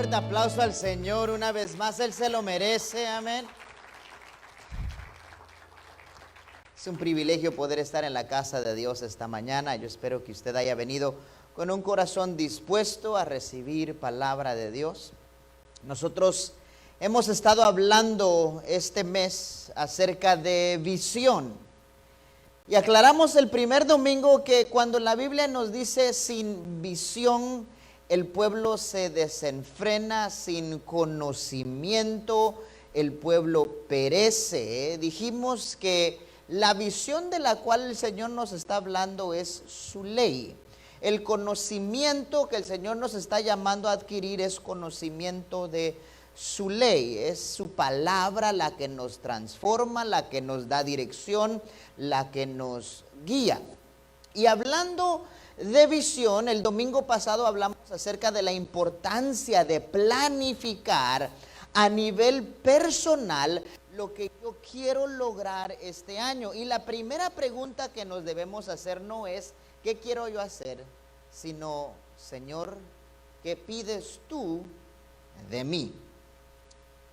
fuerte aplauso al Señor una vez más, Él se lo merece, amén. Es un privilegio poder estar en la casa de Dios esta mañana. Yo espero que usted haya venido con un corazón dispuesto a recibir palabra de Dios. Nosotros hemos estado hablando este mes acerca de visión. Y aclaramos el primer domingo que cuando la Biblia nos dice sin visión, el pueblo se desenfrena, sin conocimiento, el pueblo perece. Dijimos que la visión de la cual el Señor nos está hablando es su ley. El conocimiento que el Señor nos está llamando a adquirir es conocimiento de su ley. Es su palabra la que nos transforma, la que nos da dirección, la que nos guía. Y hablando de visión, el domingo pasado hablamos acerca de la importancia de planificar a nivel personal lo que yo quiero lograr este año. Y la primera pregunta que nos debemos hacer no es ¿qué quiero yo hacer?, sino Señor, ¿qué pides tú de mí?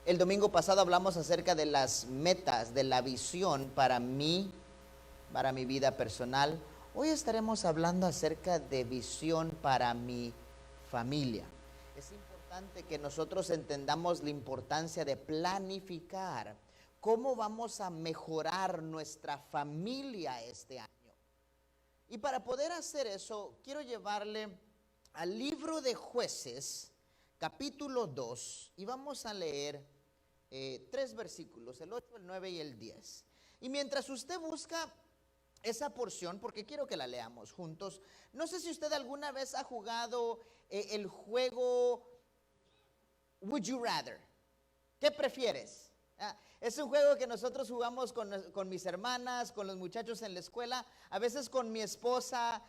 El domingo pasado hablamos acerca de las metas, de la visión para mí, para mi vida personal. Hoy estaremos hablando acerca de visión para mi familia. Es importante que nosotros entendamos la importancia de planificar cómo vamos a mejorar nuestra familia este año. Y para poder hacer eso, quiero llevarle al libro de Jueces, capítulo 2, y vamos a leer 3 versículos, el 8, el 9 y el 10. Y mientras usted busca esa porción, porque quiero que la leamos juntos, no sé si usted alguna vez ha jugado el juego Would You Rather. ¿Qué prefieres? Es un juego que nosotros jugamos con mis hermanas, con los muchachos en la escuela, a veces con mi esposa,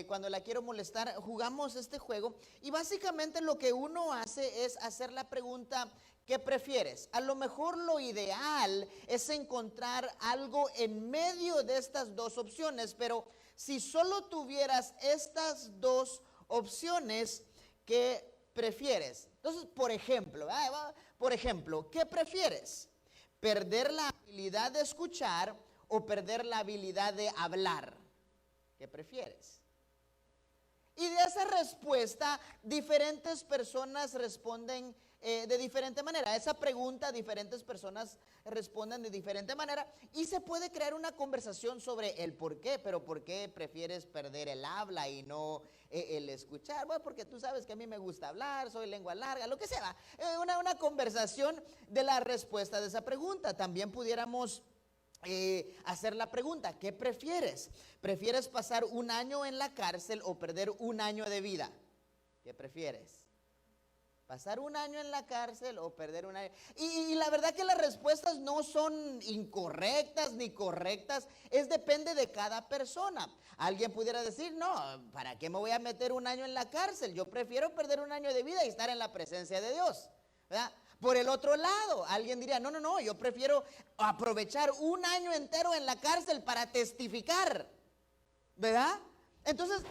cuando la quiero molestar, jugamos este juego. Y básicamente lo que uno hace es hacer la pregunta, ¿qué prefieres? A lo mejor lo ideal es encontrar algo en medio de estas dos opciones, pero si solo tuvieras estas dos opciones, ¿qué prefieres? Entonces, por ejemplo, ¿qué prefieres? ¿Perder la habilidad de escuchar o perder la habilidad de hablar? ¿Qué prefieres? Y de esa respuesta, diferentes personas responden de diferente manera. Esa pregunta, diferentes personas responden de diferente manera y se puede crear una conversación sobre el por qué, pero ¿por qué prefieres perder el habla y no el escuchar? Bueno, porque tú sabes que a mí me gusta hablar, soy lengua larga, lo que sea. Una conversación de la respuesta de esa pregunta. También pudiéramos hacer la pregunta, ¿qué prefieres? ¿Prefieres pasar un año en la cárcel o perder un año de vida? ¿Qué prefieres? ¿Pasar un año en la cárcel o perder un año? Y la verdad que las respuestas no son incorrectas ni correctas, depende de cada persona. Alguien pudiera decir, no, ¿para qué me voy a meter un año en la cárcel? Yo prefiero perder un año de vida y estar en la presencia de Dios, ¿verdad? Por el otro lado, alguien diría, no, yo prefiero aprovechar un año entero en la cárcel para testificar, ¿verdad? Entonces,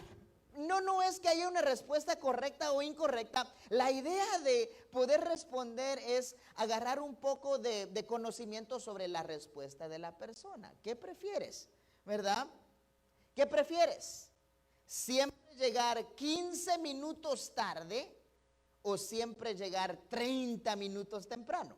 no es que haya una respuesta correcta o incorrecta. La idea de poder responder es agarrar un poco de conocimiento sobre la respuesta de la persona. ¿Qué prefieres? ¿Verdad? ¿Qué prefieres? ¿Siempre llegar 15 minutos tarde o siempre llegar 30 minutos temprano?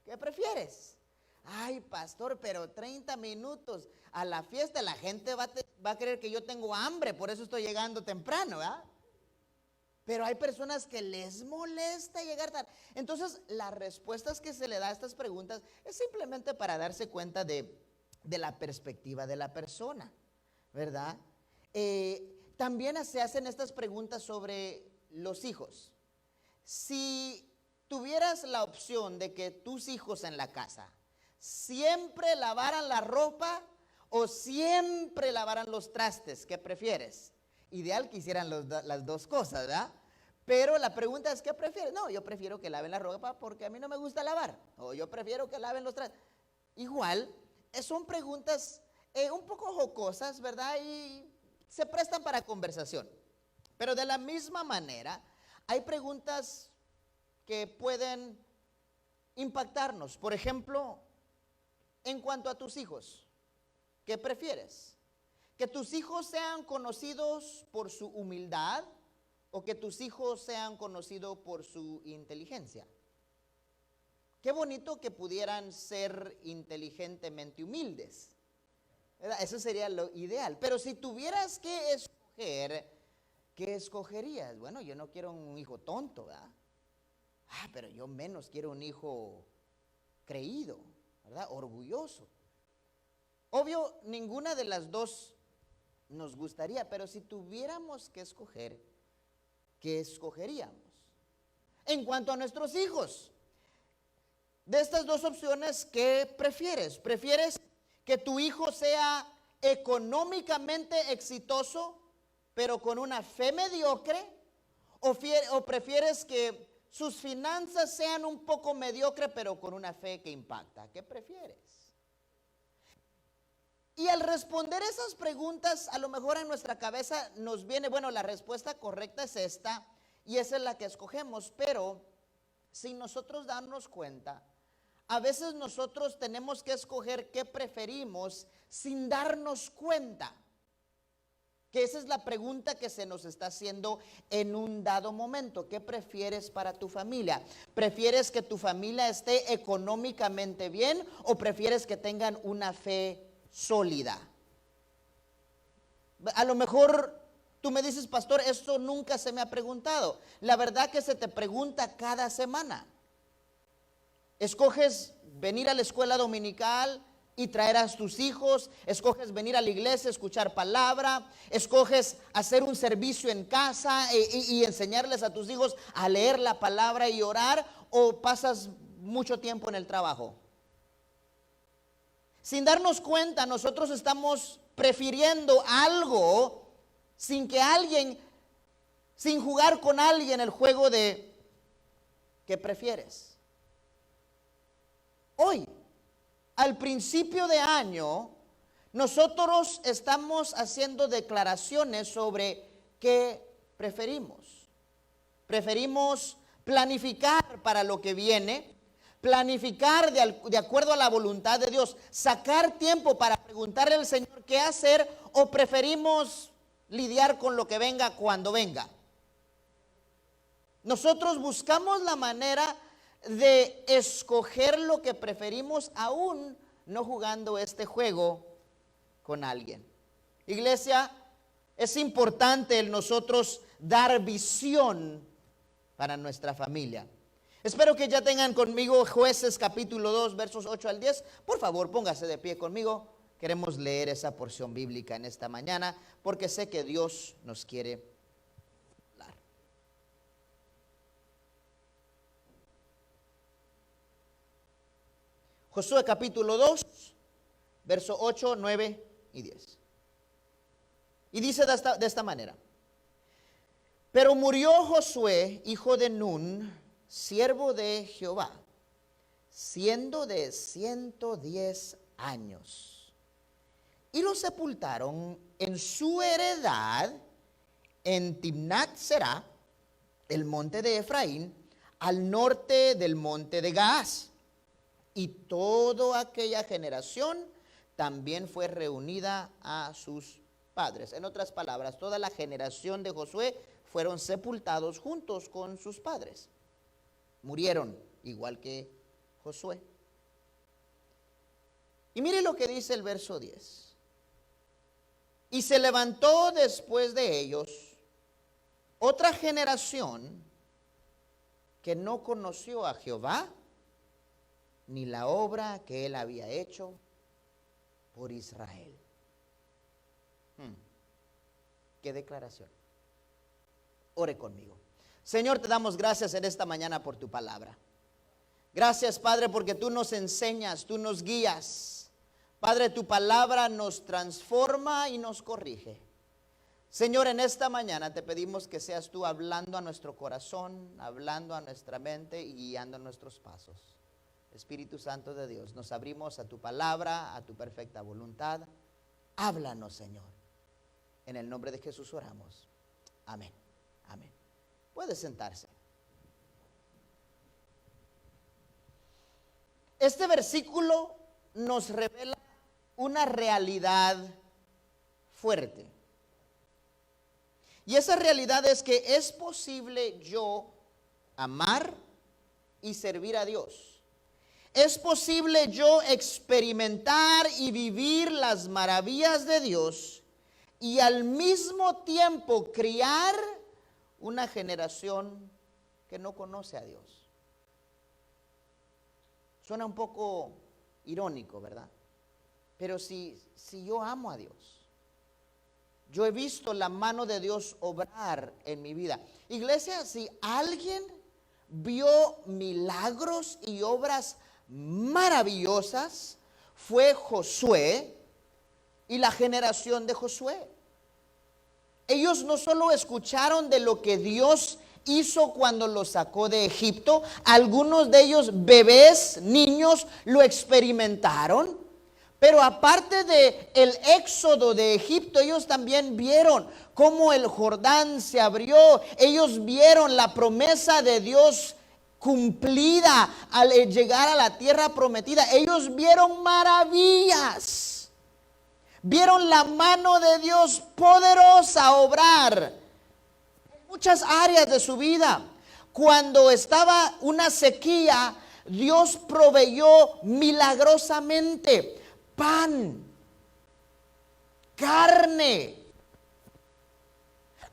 ¿Qué prefieres? Ay, pastor, pero 30 minutos a la fiesta, la gente va a creer que yo tengo hambre, por eso estoy llegando temprano, ¿verdad? Pero hay personas que les molesta llegar tarde. Entonces, las respuestas que se le da a estas preguntas es simplemente para darse cuenta de la perspectiva de la persona, ¿verdad? También se hacen estas preguntas sobre los hijos. Si tuvieras la opción de que tus hijos en la casa siempre lavaran la ropa o siempre lavaran los trastes, ¿qué prefieres? Ideal que hicieran las dos cosas, ¿verdad? Pero la pregunta es, ¿qué prefieres? No, yo prefiero que laven la ropa porque a mí no me gusta lavar. O yo prefiero que laven los trastes. Igual, son preguntas un poco jocosas, ¿verdad? Y se prestan para conversación. Pero de la misma manera, hay preguntas que pueden impactarnos. Por ejemplo, en cuanto a tus hijos, ¿qué prefieres? ¿Que tus hijos sean conocidos por su humildad o que tus hijos sean conocidos por su inteligencia? Qué bonito que pudieran ser inteligentemente humildes, ¿verdad? Eso sería lo ideal. Pero si tuvieras que escoger, ¿qué escogerías? Bueno, yo no quiero un hijo tonto, ¿verdad? Pero yo menos quiero un hijo creído, ¿verdad? Orgulloso. Obvio, ninguna de las dos nos gustaría, pero si tuviéramos que escoger, ¿qué escogeríamos? En cuanto a nuestros hijos, de estas dos opciones, ¿qué prefieres? ¿Prefieres que tu hijo sea económicamente exitoso, pero con una fe mediocre? ¿O prefieres que sus finanzas sean un poco mediocre, pero con una fe que impacta? ¿Qué prefieres? Y al responder esas preguntas, a lo mejor en nuestra cabeza nos viene, bueno, la respuesta correcta es esta, y esa es la que escogemos, pero sin nosotros darnos cuenta, a veces nosotros tenemos que escoger qué preferimos sin darnos cuenta. Que esa es la pregunta que se nos está haciendo en un dado momento. ¿Qué prefieres para tu familia? ¿Prefieres que tu familia esté económicamente bien o prefieres que tengan una fe sólida? A lo mejor tú me dices, pastor, esto nunca se me ha preguntado. La verdad que se te pregunta cada semana. Escoges venir a la escuela dominical y traer a tus hijos, escoges venir a la iglesia, escuchar palabra, escoges hacer un servicio en casa y enseñarles a tus hijos a leer la palabra y orar, o pasas mucho tiempo en el trabajo. Sin darnos cuenta, nosotros estamos prefiriendo algo sin jugar con alguien el juego de ¿qué prefieres? Hoy, al principio de año, nosotros estamos haciendo declaraciones sobre qué preferimos. Preferimos planificar para lo que viene, planificar de acuerdo a la voluntad de Dios, sacar tiempo para preguntarle al Señor qué hacer, o preferimos lidiar con lo que venga cuando venga. Nosotros buscamos la manera de escoger lo que preferimos, aún no jugando este juego con alguien. Iglesia, es importante el nosotros dar visión para nuestra familia. Espero que ya tengan conmigo Jueces capítulo 2 versos 8 al 10. Por favor, póngase de pie conmigo. Queremos leer esa porción bíblica en esta mañana porque sé que Dios nos quiere hablar. Josué capítulo 2, verso 8, 9 y 10. Y dice de esta manera: pero murió Josué, hijo de Nun, siervo de Jehová, siendo de 110 años. Y lo sepultaron en su heredad en Timnat Será, el monte de Efraín, al norte del monte de Gaas. Y toda aquella generación también fue reunida a sus padres. En otras palabras, toda la generación de Josué fueron sepultados juntos con sus padres. Murieron igual que Josué. Y mire lo que dice el verso 10. Y se levantó después de ellos otra generación que no conoció a Jehová ni la obra que él había hecho por Israel. Qué declaración. Ore conmigo. Señor, te damos gracias en esta mañana por tu palabra. Gracias, Padre, porque tú nos enseñas, tú nos guías. Padre, tu palabra nos transforma y nos corrige. Señor, en esta mañana te pedimos que seas tú hablando a nuestro corazón, hablando a nuestra mente y guiando nuestros pasos. Espíritu Santo de Dios, nos abrimos a tu palabra, a tu perfecta voluntad. Háblanos, Señor. En el nombre de Jesús oramos. Amén. Amén. Puede sentarse. Este versículo nos revela una realidad fuerte. Y esa realidad es que es posible yo amar y servir a Dios. Es posible yo experimentar y vivir las maravillas de Dios y al mismo tiempo criar una generación que no conoce a Dios. Suena un poco irónico, ¿verdad? Pero si yo amo a Dios, yo he visto la mano de Dios obrar en mi vida. Iglesia, si alguien vio milagros y obras maravillosas, fue Josué y la generación de Josué. Ellos no solo escucharon de lo que Dios hizo cuando los sacó de Egipto, algunos de ellos bebés, niños, lo experimentaron. Pero aparte de el éxodo de Egipto, ellos también vieron cómo el Jordán se abrió. Ellos vieron la promesa de Dios cumplida al llegar a la tierra prometida. Ellos vieron maravillas. Vieron la mano de Dios poderosa obrar en muchas áreas de su vida. Cuando estaba una sequía, Dios proveyó milagrosamente pan, carne.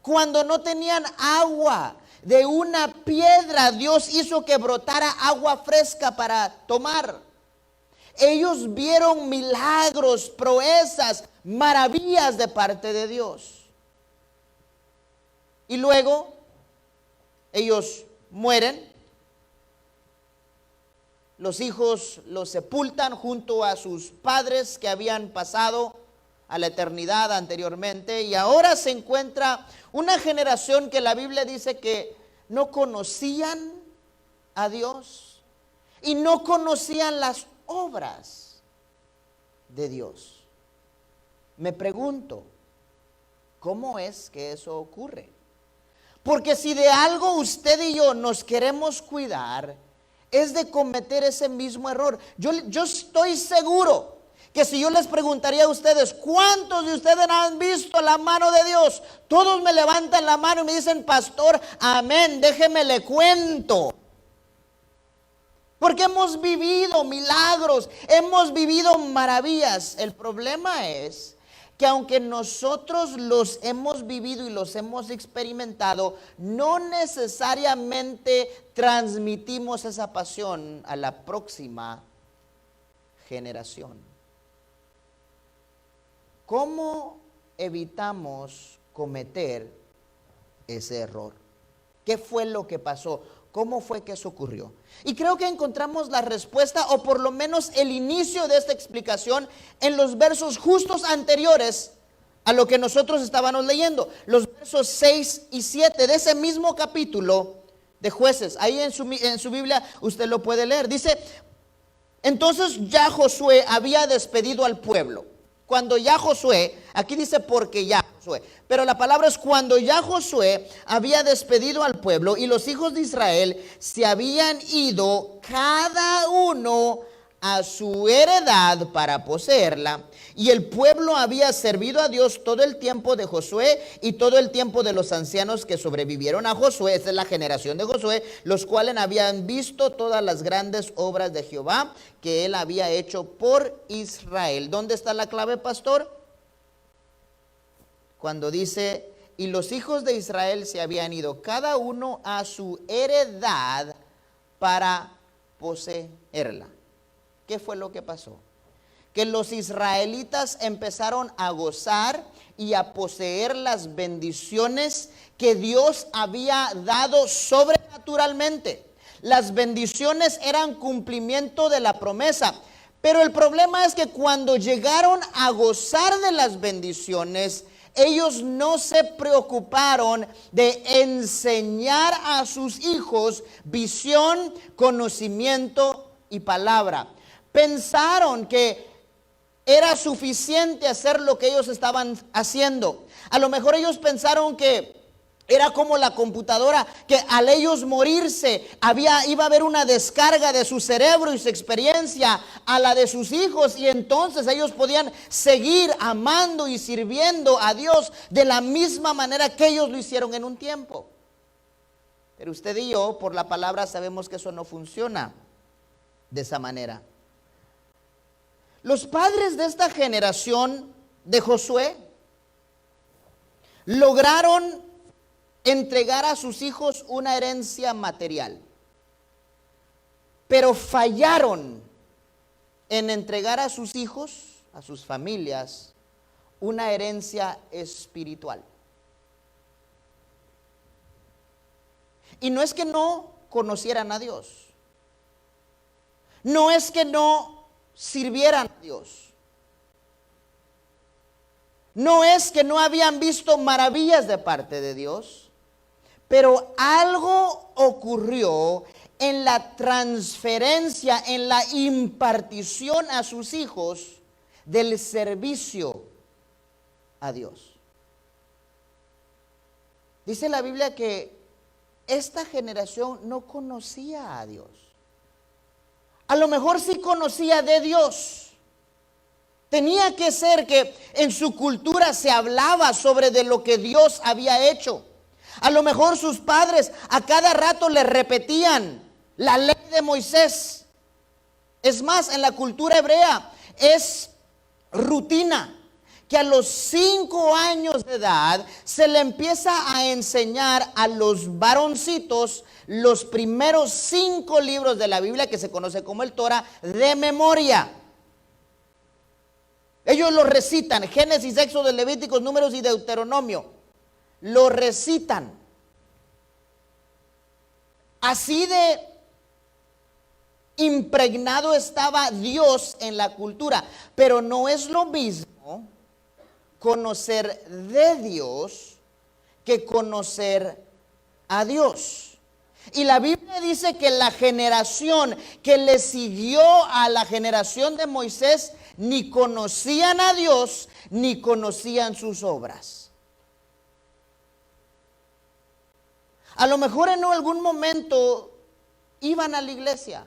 Cuando no tenían agua, de una piedra Dios hizo que brotara agua fresca para tomar. Ellos vieron milagros, proezas, maravillas de parte de Dios. Y luego ellos mueren. Los hijos los sepultan junto a sus padres que habían pasado a la eternidad anteriormente. Y ahora se encuentra una generación que la Biblia dice que no conocían a Dios y no conocían las obras de Dios. Me pregunto, ¿cómo es que eso ocurre? Porque si de algo usted y yo nos queremos cuidar, es de cometer ese mismo error. Yo estoy seguro que si yo les preguntaría a ustedes, ¿cuántos de ustedes han visto la mano de Dios? Todos me levantan la mano y me dicen, pastor, amén, déjeme le cuento. Porque hemos vivido milagros, hemos vivido maravillas. El problema es que aunque nosotros los hemos vivido y los hemos experimentado, no necesariamente transmitimos esa pasión a la próxima generación. ¿Cómo evitamos cometer ese error? ¿Qué fue lo que pasó? ¿Cómo fue que eso ocurrió? Y creo que encontramos la respuesta, o por lo menos el inicio de esta explicación, en los versos justos anteriores a lo que nosotros estábamos leyendo. Los versos 6 y 7 de ese mismo capítulo de Jueces. Ahí en su Biblia usted lo puede leer. Dice, entonces ya Josué había despedido al pueblo. Cuando ya Josué, aquí dice porque ya Josué, pero la palabra es cuando ya Josué había despedido al pueblo y los hijos de Israel se habían ido cada uno a su heredad para poseerla, y el pueblo había servido a Dios todo el tiempo de Josué y todo el tiempo de los ancianos que sobrevivieron a Josué. Esta es la generación de Josué, los cuales habían visto todas las grandes obras de Jehová que él había hecho por Israel. ¿Dónde está la clave, pastor? Cuando dice, y los hijos de Israel se habían ido cada uno a su heredad para poseerla. ¿Qué fue lo que pasó? Que los israelitas empezaron a gozar y a poseer las bendiciones que Dios había dado sobrenaturalmente. Las bendiciones eran cumplimiento de la promesa. Pero el problema es que cuando llegaron a gozar de las bendiciones, ellos no se preocuparon de enseñar a sus hijos visión, conocimiento y palabra. Pensaron que era suficiente hacer lo que ellos estaban haciendo. A lo mejor ellos pensaron que Era como la computadora, que al ellos morirse iba a haber una descarga de su cerebro y su experiencia a la de sus hijos, y entonces ellos podían seguir amando y sirviendo a Dios de la misma manera que ellos lo hicieron en un tiempo. Pero usted y yo, por la palabra, sabemos que eso no funciona de esa manera. Los padres de esta generación de Josué lograron entregar a sus hijos una herencia material, pero fallaron en entregar a sus hijos, a sus familias, una herencia espiritual. Y no es que no conocieran a Dios, no es que no sirvieran a Dios, no es que no habían visto maravillas de parte de Dios, pero algo ocurrió en la transferencia, en la impartición a sus hijos del servicio a Dios. Dice la Biblia que esta generación no conocía a Dios. A lo mejor sí conocía de Dios. Tenía que ser que en su cultura se hablaba sobre de lo que Dios había hecho. A lo mejor sus padres a cada rato le repetían la ley de Moisés. Es más, en la cultura hebrea es rutina que a los 5 años de edad se le empieza a enseñar a los varoncitos los primeros 5 libros de la Biblia, que se conoce como el Torah, de memoria. Ellos lo recitan: Génesis, Éxodo, Levíticos, Números y Deuteronomio. Lo recitan. Así de impregnado estaba Dios en la cultura. Pero no es lo mismo conocer de Dios que conocer a Dios. Y la Biblia dice que la generación que le siguió a la generación de Moisés ni conocían a Dios ni conocían sus obras. A lo mejor en algún momento iban a la iglesia,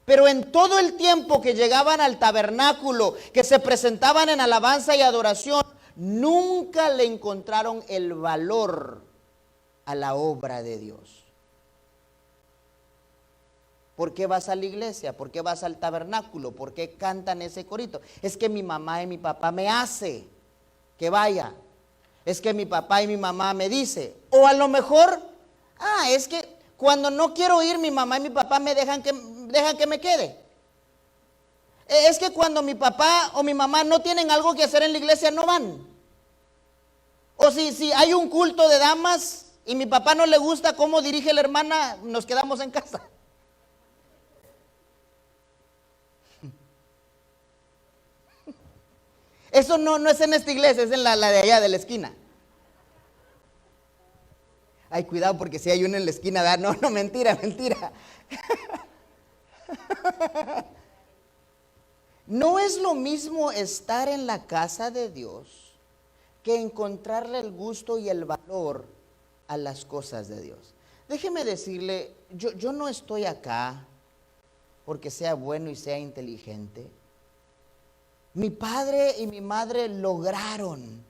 pero en todo el tiempo que llegaban al tabernáculo, que se presentaban en alabanza y adoración, nunca le encontraron el valor a la obra de Dios. ¿Por qué vas a la iglesia? ¿Por qué vas al tabernáculo? ¿Por qué cantan ese corito? Es que mi mamá y mi papá me hace que vaya. Es que mi papá y mi mamá me dice. O a lo mejor, es que cuando no quiero ir, mi mamá y mi papá me dejan que me quede. Es que cuando mi papá o mi mamá no tienen algo que hacer en la iglesia, no van. O si hay un culto de damas y mi papá no le gusta cómo dirige la hermana, nos quedamos en casa. Eso no es en esta iglesia, es en la de allá de la esquina. Ay, cuidado, porque si hay uno en la esquina, ¿verdad? No, mentira. No es lo mismo estar en la casa de Dios que encontrarle el gusto y el valor a las cosas de Dios. Déjeme decirle, yo no estoy acá porque sea bueno y sea inteligente. Mi padre y mi madre lograron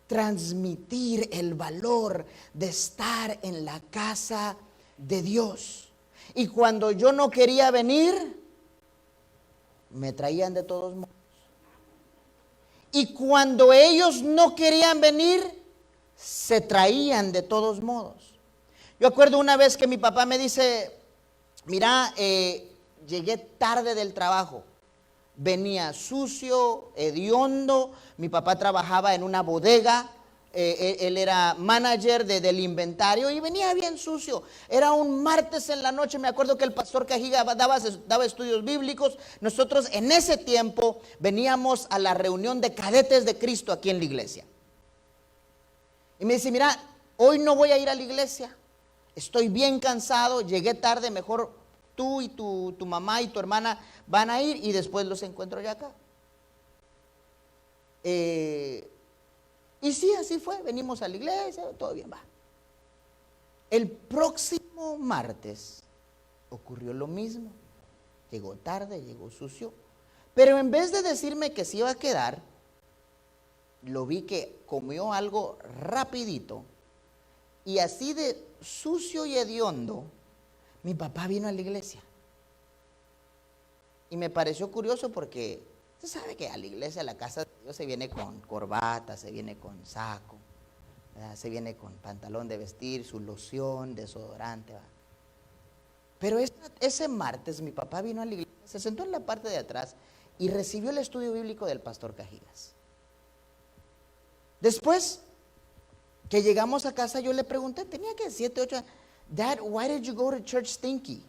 transmitir el valor de estar en la casa de Dios. Y cuando yo no quería venir, me traían de todos modos. Y cuando ellos no querían venir, se traían de todos modos. Yo acuerdo una vez que mi papá me dice: mira, llegué tarde del trabajo. Venía sucio, hediondo. Mi papá trabajaba en una bodega. Él era manager del inventario y venía bien sucio. Era un martes en la noche. Me acuerdo que el pastor Cajiga daba estudios bíblicos. Nosotros en ese tiempo veníamos a la reunión de cadetes de Cristo aquí en la iglesia. Y me dice: mira, hoy no voy a ir a la iglesia. Estoy bien cansado, llegué tarde, mejor tú y tu mamá y tu hermana van a ir y después los encuentro ya acá. Y Y sí, así fue, venimos a la iglesia, todo bien, va. El próximo martes ocurrió lo mismo. Llegó tarde, llegó sucio. Pero en vez de decirme que se iba a quedar, lo vi que comió algo rapidito. Y así de sucio y hediondo, mi papá vino a la iglesia. Y me pareció curioso porque usted sabe que a la iglesia, a la casa de Dios, se viene con corbata, se viene con saco, ¿verdad? Se viene con pantalón de vestir, su loción, desodorante, ¿verdad? Pero ese martes mi papá vino a la iglesia, se sentó en la parte de atrás y recibió el estudio bíblico del pastor Cajigas. Después que llegamos a casa, yo le pregunté, tenía que 7, 8 años, Dad, why did you go to church stinky?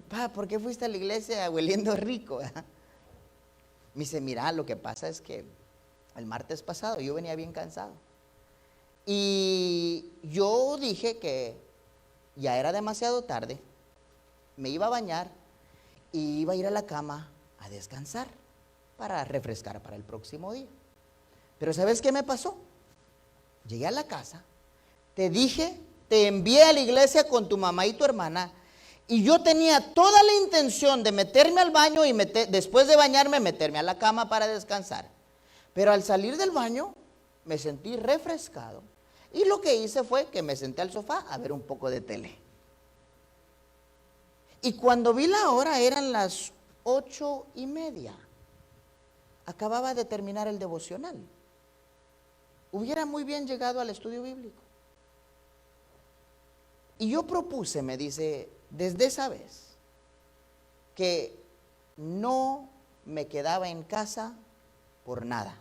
Pa, ¿por qué fuiste a la iglesia hueliendo rico? Me dice, mira, lo que pasa es que el martes pasado yo venía bien cansado. Y yo dije que ya era demasiado tarde, me iba a bañar y iba a ir a la cama a descansar para refrescar para el próximo día. Pero ¿sabes qué me pasó? Llegué a la casa, te dije, te envié a la iglesia con tu mamá y tu hermana, y yo tenía toda la intención de meterme al baño y después de bañarme meterme a la cama para descansar. Pero al salir del baño me sentí refrescado y lo que hice fue que me senté al sofá a ver un poco de tele. Y cuando vi la hora eran las 8:30. Acababa de terminar el devocional. Hubiera muy bien llegado al estudio bíblico. Y yo propuse, me dice, desde esa vez, que no me quedaba en casa por nada.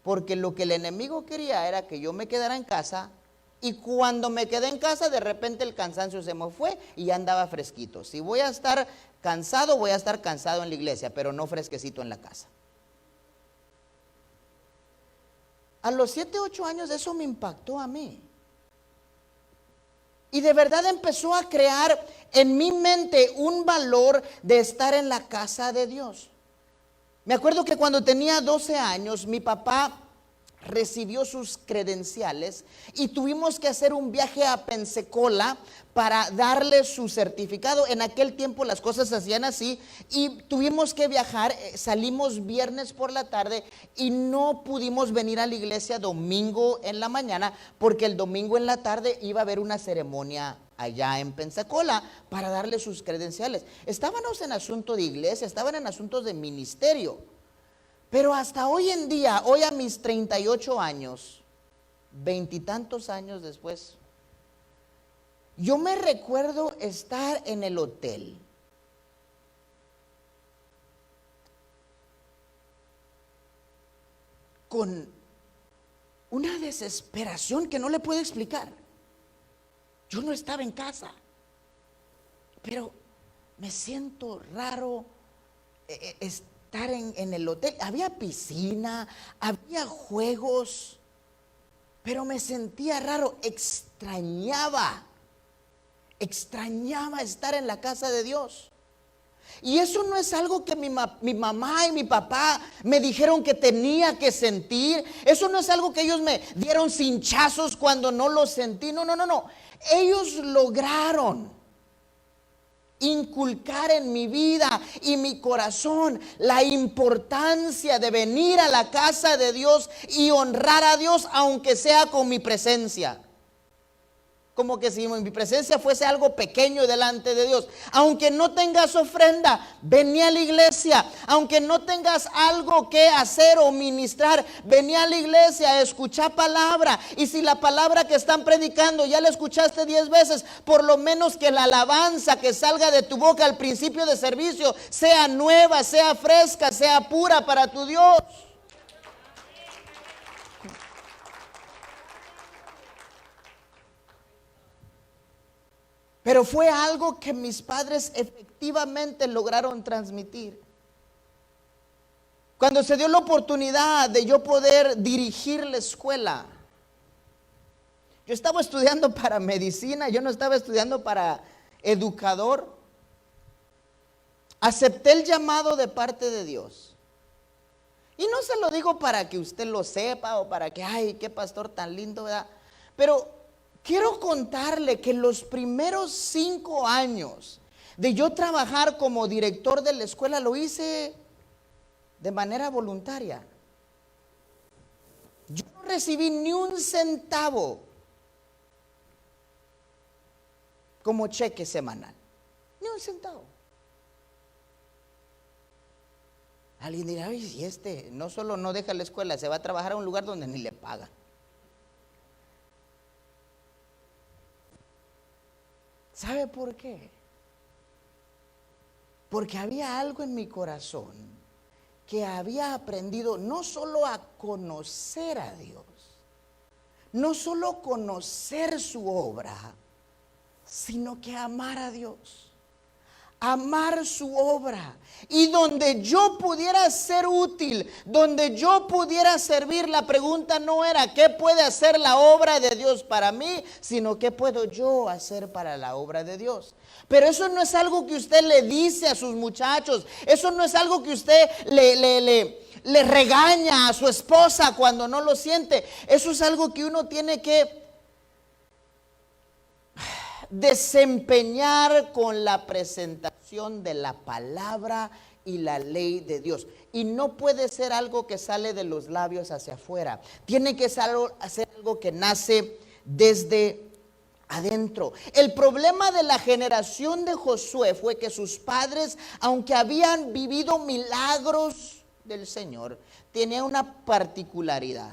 Porque lo que el enemigo quería era que yo me quedara en casa, y cuando me quedé en casa, de repente el cansancio se me fue y ya andaba fresquito. Si voy a estar cansado, voy a estar cansado en la iglesia, pero no fresquecito en la casa. A los 7, 8 años eso me impactó a mí. Y de verdad empezó a crear en mi mente un valor de estar en la casa de Dios. Me acuerdo que cuando tenía 12 años, mi papá recibió sus credenciales y tuvimos que hacer un viaje a Pensacola para darle su certificado. En aquel tiempo las cosas se hacían así y tuvimos que viajar. Salimos viernes por la tarde y no pudimos venir a la iglesia domingo en la mañana porque el domingo en la tarde iba a haber una ceremonia allá en Pensacola para darle sus credenciales. Estábamos en asunto de iglesia, estaban en asuntos de ministerio. Pero hasta hoy en día, hoy a mis 38 años, 20 y tantos años después, yo me recuerdo estar en el hotel con una desesperación que no le puedo explicar. Yo no estaba en casa, pero me siento raro estar en el hotel. Había piscina, había juegos, pero me sentía raro, extrañaba estar en la casa de Dios. Y eso no es algo que mi mamá y mi papá me dijeron que tenía que sentir. Eso no es algo que ellos me dieron cinchazos cuando no lo sentí. No. Ellos lograron inculcar en mi vida y mi corazón la importancia de venir a la casa de Dios y honrar a Dios, aunque sea con mi presencia. Como que si mi presencia fuese algo pequeño delante de Dios. Aunque no tengas ofrenda, vení a la iglesia. Aunque no tengas algo que hacer o ministrar, vení a la iglesia a escuchar palabra. Y si la palabra que están predicando ya la escuchaste 10 veces, por lo menos que la alabanza que salga de tu boca al principio de servicio sea nueva, sea fresca, sea pura para tu Dios. Pero fue algo que mis padres efectivamente lograron transmitir. Cuando se dio la oportunidad de yo poder dirigir la escuela, yo estaba estudiando para medicina, yo no estaba estudiando para educador. Acepté el llamado de parte de Dios. no se lo digo para que usted lo sepa o para que, ay, qué pastor tan lindo, ¿verdad? Pero quiero contarle que los primeros 5 años de yo trabajar como director de la escuela lo hice de manera voluntaria. Yo no recibí ni un centavo como cheque semanal, ni un centavo. Alguien dirá, ay, si este no solo no deja la escuela, se va a trabajar a un lugar donde ni le pagan. ¿Sabe por qué? Porque había algo en mi corazón que había aprendido no solo a conocer a Dios, no solo conocer su obra, sino que amar a Dios, amar su obra. Y donde yo pudiera ser útil, donde yo pudiera servir, la pregunta no era qué puede hacer la obra de Dios para mí, sino qué puedo yo hacer para la obra de Dios. Pero eso no es algo que usted le dice a sus muchachos, eso no es algo que usted le regaña a su esposa cuando no lo siente. Eso es algo que uno tiene que desempeñar con la presentación de la palabra y la ley de Dios. Y no puede ser algo que sale de los labios hacia afuera. Tiene que ser algo que nace desde adentro. El problema de la generación de Josué fue que sus padres, aunque habían vivido milagros del Señor, tenían una particularidad.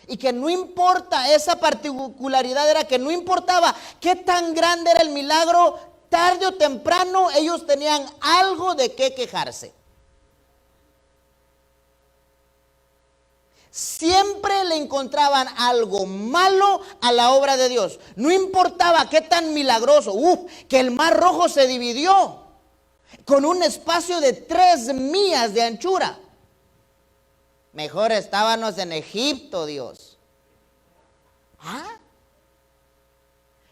Y que no importa, esa particularidad era que no importaba qué tan grande era el milagro, tarde o temprano ellos tenían algo de qué quejarse. Siempre le encontraban algo malo a la obra de Dios. No importaba qué tan milagroso, que el mar Rojo se dividió con un espacio de 3 millas de anchura. Mejor estábamos en Egipto, Dios.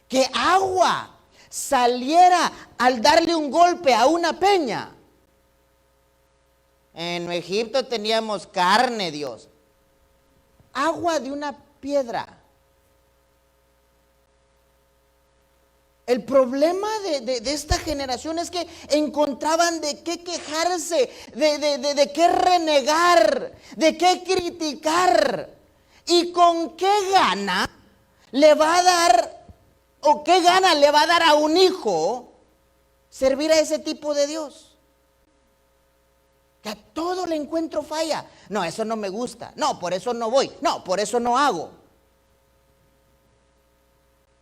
Que agua saliera al darle un golpe a una peña. En Egipto teníamos carne, Dios. Agua de una piedra. El problema de esta generación es que encontraban de qué quejarse, de qué renegar, de qué criticar. ¿Y con qué gana le va a dar, o qué gana le va a dar a un hijo servir a ese tipo de Dios? Que a todo le encuentro falla. No, eso no me gusta. No, por eso no voy. No, por eso no hago.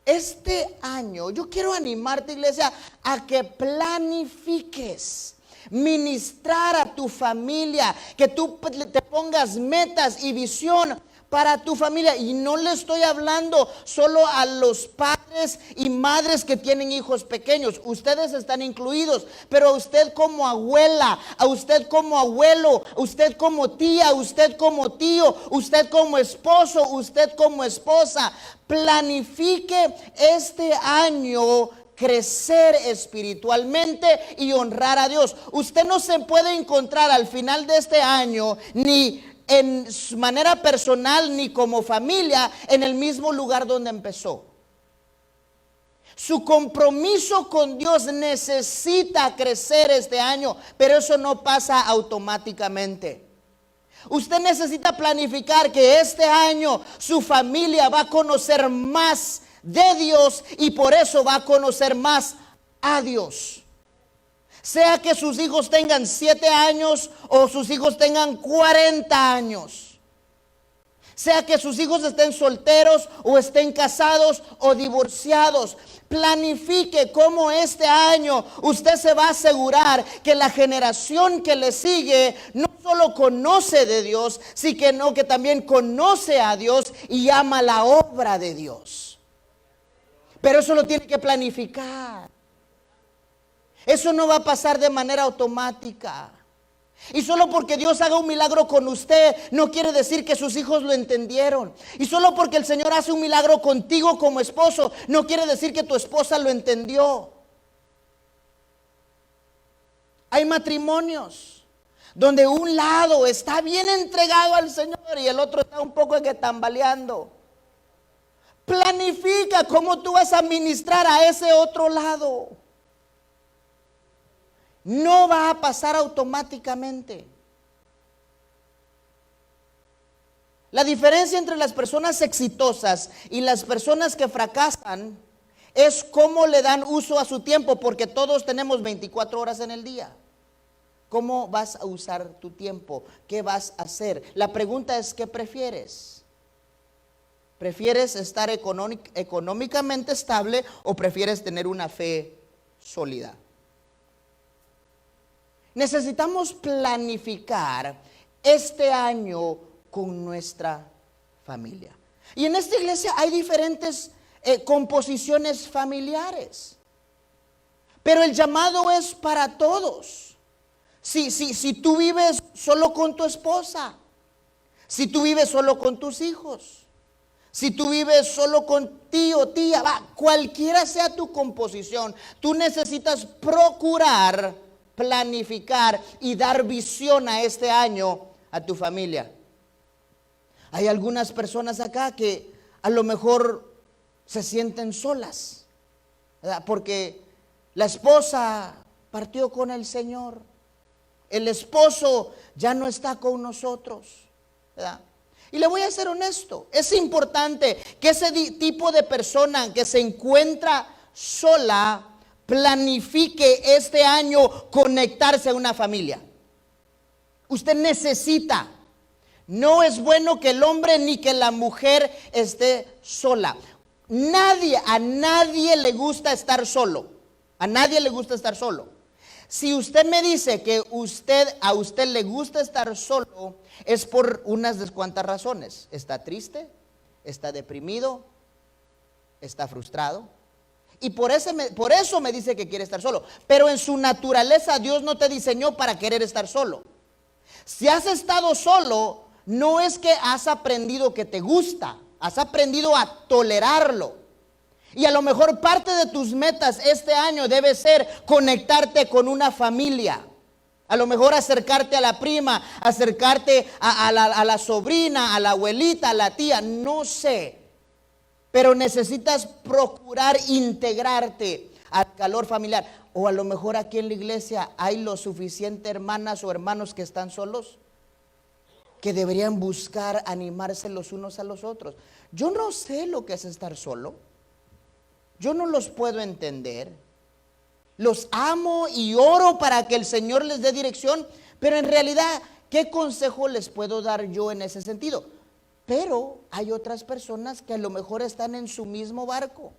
Este año yo quiero animarte, iglesia, a que planifiques ministrar a tu familia, que tú te pongas metas y visión para tu familia. Y no le estoy hablando solo a los padres y madres que tienen hijos pequeños, ustedes están incluidos, pero a usted como abuela, a usted como abuelo, usted como tía, usted como tío, usted como esposo, usted como esposa, planifique este año crecer espiritualmente y honrar a Dios. Usted no se puede encontrar al final de este año, ni en su manera personal ni como familia, en el mismo lugar donde empezó. Su compromiso con Dios necesita crecer este año, pero eso no pasa automáticamente. Usted necesita planificar que este año su familia va a conocer más de Dios y por eso va a conocer más a Dios. Sea que sus hijos tengan 7 años o sus hijos tengan 40 años. Sea que sus hijos estén solteros o estén casados o divorciados. Planifique cómo este año usted se va a asegurar que la generación que le sigue no solo conoce de Dios, sino que también conoce a Dios y ama la obra de Dios. Pero eso lo tiene que planificar. Eso no va a pasar de manera automática. Y solo porque Dios haga un milagro con usted no quiere decir que sus hijos lo entendieron. Y solo porque el Señor hace un milagro contigo como esposo no quiere decir que tu esposa lo entendió. Hay matrimonios donde un lado está bien entregado al Señor y el otro está un poco que tambaleando. Planifica cómo tú vas a ministrar a ese otro lado. No va a pasar automáticamente. La diferencia entre las personas exitosas y las personas que fracasan es cómo le dan uso a su tiempo, porque todos tenemos 24 horas en el día. ¿Cómo vas a usar tu tiempo? ¿Qué vas a hacer? La pregunta es, ¿qué prefieres? ¿Prefieres estar económicamente estable o prefieres tener una fe sólida? Necesitamos planificar este año con nuestra familia. Y en esta iglesia hay diferentes composiciones familiares, pero el llamado es para todos. Si tú vives solo con tu esposa, si tú vives solo con tus hijos, si tú vives solo con tío, tía, cualquiera sea tu composición, tú necesitas procurar, planificar y dar visión a este año a tu familia. Hay algunas personas acá que a lo mejor se sienten solas, ¿verdad? Porque la esposa partió con el Señor, el esposo ya no está con nosotros, ¿verdad? Y le voy a ser honesto, es importante que ese tipo de persona que se encuentra sola planifique este año conectarse a una familia. Usted necesita. No es bueno que el hombre ni que la mujer esté sola. A nadie le gusta estar solo. A nadie le gusta estar solo. Si usted me dice que a usted le gusta estar solo, es por unas cuantas razones. Está triste, está deprimido, está frustrado. Y por eso me dice que quiere estar solo. Pero en su naturaleza Dios no te diseñó para querer estar solo. Si has estado solo, no es que has aprendido que te gusta, has aprendido a tolerarlo. Y a lo mejor parte de tus metas este año debe ser conectarte con una familia. A lo mejor acercarte a la prima, acercarte a la sobrina, a la abuelita, a la tía, no sé. Pero necesitas procurar integrarte al calor familiar. O a lo mejor aquí en la iglesia hay lo suficiente hermanas o hermanos que están solos, que deberían buscar animarse los unos a los otros. Yo no sé lo que es estar solo. Yo no los puedo entender. Los amo y oro para que el Señor les dé dirección, pero en realidad, ¿qué consejo les puedo dar yo en ese sentido? Pero hay otras personas que a lo mejor están en su mismo barco.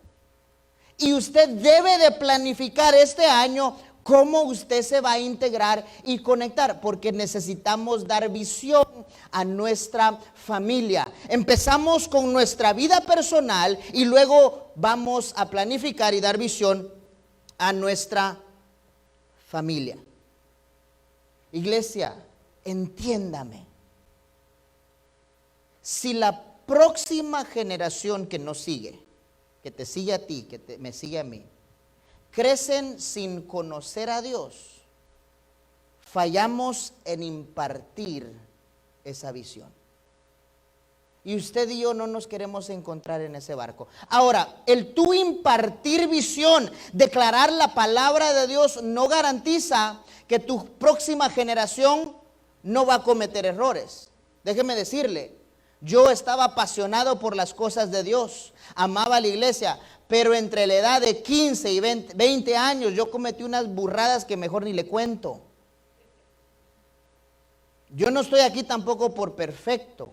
Y usted debe de planificar este año cómo usted se va a integrar y conectar, porque necesitamos dar visión a nuestra familia. Empezamos con nuestra vida personal y luego vamos a planificar y dar visión a nuestra familia. Iglesia, entiéndame. Si la próxima generación que nos sigue, que te sigue a ti, me sigue a mí, crecen sin conocer a Dios, fallamos en impartir esa visión. Y usted y yo no nos queremos encontrar en ese barco. Ahora, el tú impartir visión, declarar la palabra de Dios, no garantiza que tu próxima generación no va a cometer errores. Déjeme decirle, yo estaba apasionado por las cosas de Dios, amaba la iglesia, pero entre la edad de 15 y 20 años yo cometí unas burradas que mejor ni le cuento. Yo no estoy aquí tampoco por perfecto.